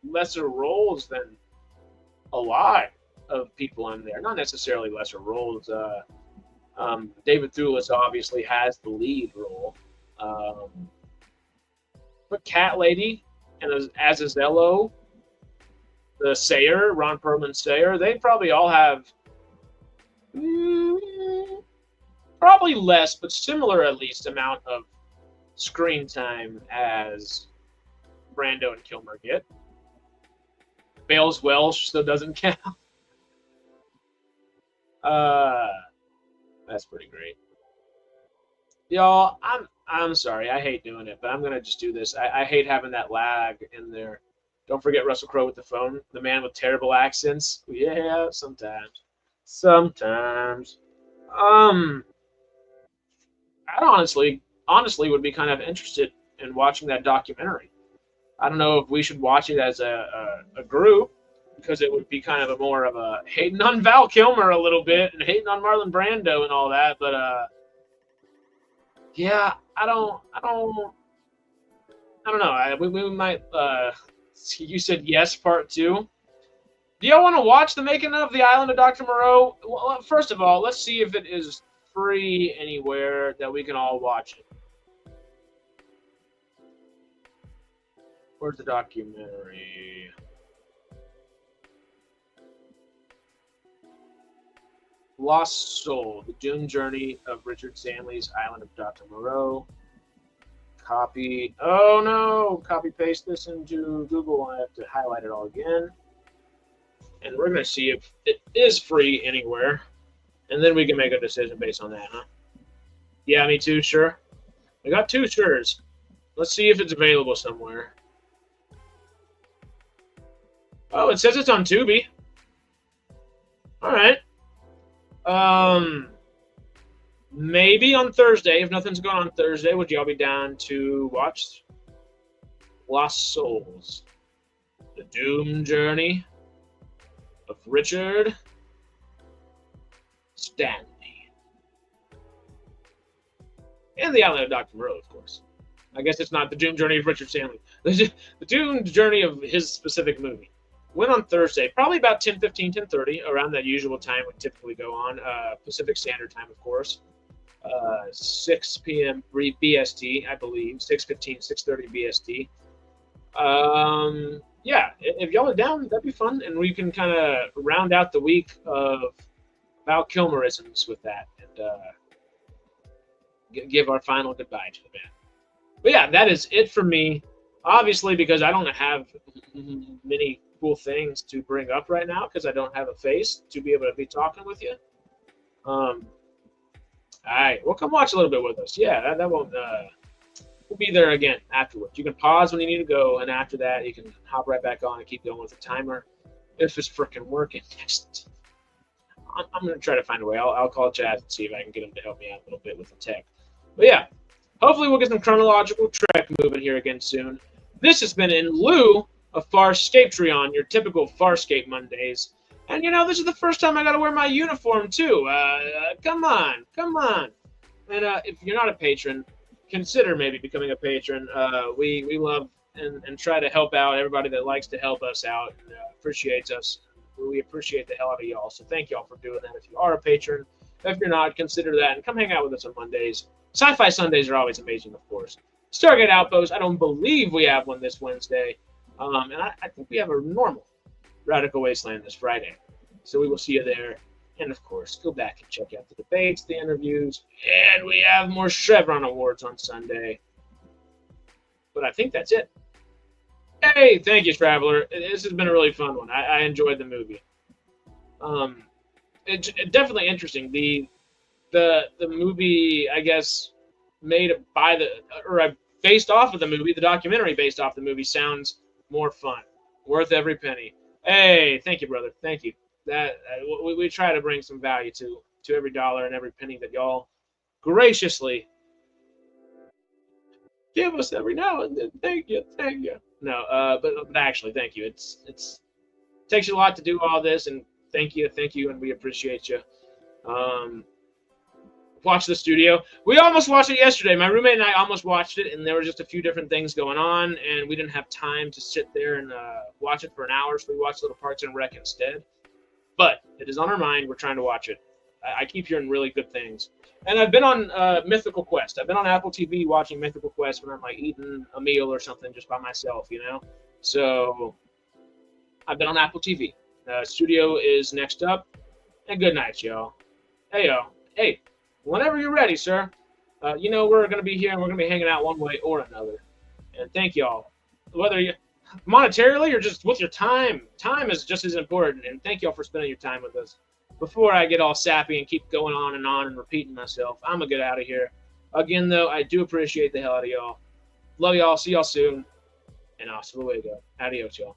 Speaker 1: lesser roles than a lot of people in there. Not necessarily lesser roles. David Thewlis obviously has the lead role. But Cat Lady and Azazello, the Sayer, Ron Perlman Sayer, they probably all have probably less, but similar at least amount of screen time as Brando and Kilmer get. Bale's Welsh, so doesn't count. That's pretty great. Y'all, I'm sorry. I hate doing it, but I'm going to just do this. I hate having that lag in there. Don't forget Russell Crowe with the phone. The man with terrible accents. Yeah, sometimes. I honestly would be kind of interested in watching that documentary. I don't know if we should watch it as a group, because it would be kind of a more of a hating on Val Kilmer a little bit and hating on Marlon Brando and all that. But yeah, I don't know. We might. You said yes, part 2. Do y'all want to watch the making of The Island of Dr. Moreau? Well, first of all, let's see if it is free anywhere that we can all watch it. Where's the documentary? Lost Soul, the doomed journey of Richard Stanley's Island of Dr. Moreau. Copy. Oh no! Copy paste this into Google. I have to highlight it all again. And we're going to see if it is free anywhere. And then we can make a decision based on that, huh? Yeah, me too, sure. I got 2 sures. Let's see if it's available somewhere. Oh, it says it's on Tubi. All right. Maybe on Thursday, if nothing's going on Thursday, would y'all be down to watch Lost Souls? The Doom Journey of Richard Stanley. And the Island of Dr. Moreau, of course. I guess it's not the Doom Journey of Richard Stanley. The Doom Journey of his specific movie. Went on Thursday, probably about 10:15, 10:30, around that usual time we typically go on. Pacific Standard Time, of course. 6 p.m. BST, I believe. 6:15, 6:30 BST. Yeah, if y'all are down, that'd be fun. And we can kind of round out the week of Val Kilmerisms with that and give our final goodbye to the band. But yeah, that is it for me. Obviously, because I don't have many cool things to bring up right now because I don't have a face to be able to be talking with you. All right, well, come watch a little bit with us. Yeah, that won't. We'll be there again afterwards. You can pause when you need to go, and after that, you can hop right back on and keep going with the timer if it's freaking working. I'm gonna try to find a way. I'll call Chazz and see if I can get him to help me out a little bit with the tech. But yeah, hopefully we'll get some chronological Trek moving here again soon. This has been in lieu of Farscape-treon, your typical Farscape Mondays. And, you know, this is the first time I got to wear my uniform, too. Come on. And if you're not a patron, consider maybe becoming a patron. We love and try to help out everybody that likes to help us out and appreciates us. We appreciate the hell out of y'all. So thank y'all for doing that. If you are a patron, if you're not, consider that. And come hang out with us on Mondays. Sci-Fi Sundays are always amazing, of course. Stargate Outpost, I don't believe we have one this Wednesday. And I think we have a normal Radical Wasteland this Friday. So we will see you there. And, of course, go back and check out the debates, the interviews. And we have more Chevron Awards on Sunday. But I think that's it. Hey, thank you, Traveler. This has been a really fun one. I enjoyed the movie. It's definitely interesting. The movie, I guess, made by based off of the movie, the documentary based off the movie sounds more fun. Worth every penny. Hey, thank you, brother. Thank you. That we try to bring some value to every dollar and every penny that y'all graciously give us every now and then. Thank you. No, but actually, thank you. It takes you a lot to do all this, and thank you, and we appreciate you. Watch the studio. We almost watched it yesterday. My roommate and I almost watched it, and there were just a few different things going on, and we didn't have time to sit there and watch it for an hour, so we watched Little Parks and Rec instead. But it is on our mind. We're trying to watch it. I keep hearing really good things. And I've been on Mythical Quest. I've been on Apple TV watching Mythical Quest when I'm like eating a meal or something just by myself, you know? So I've been on Apple TV. Studio is next up. And good night, y'all. Hey, whenever you're ready, sir. You know we're going to be here and we're going to be hanging out one way or another. And thank y'all. Whether you monetarily or just with your time. Time is just as important. And thank y'all for spending your time with us. Before I get all sappy and keep going on and repeating myself, I'm going to get out of here. Again, though, I do appreciate the hell out of y'all. Love y'all. See y'all soon. And hasta luego. Adios, y'all.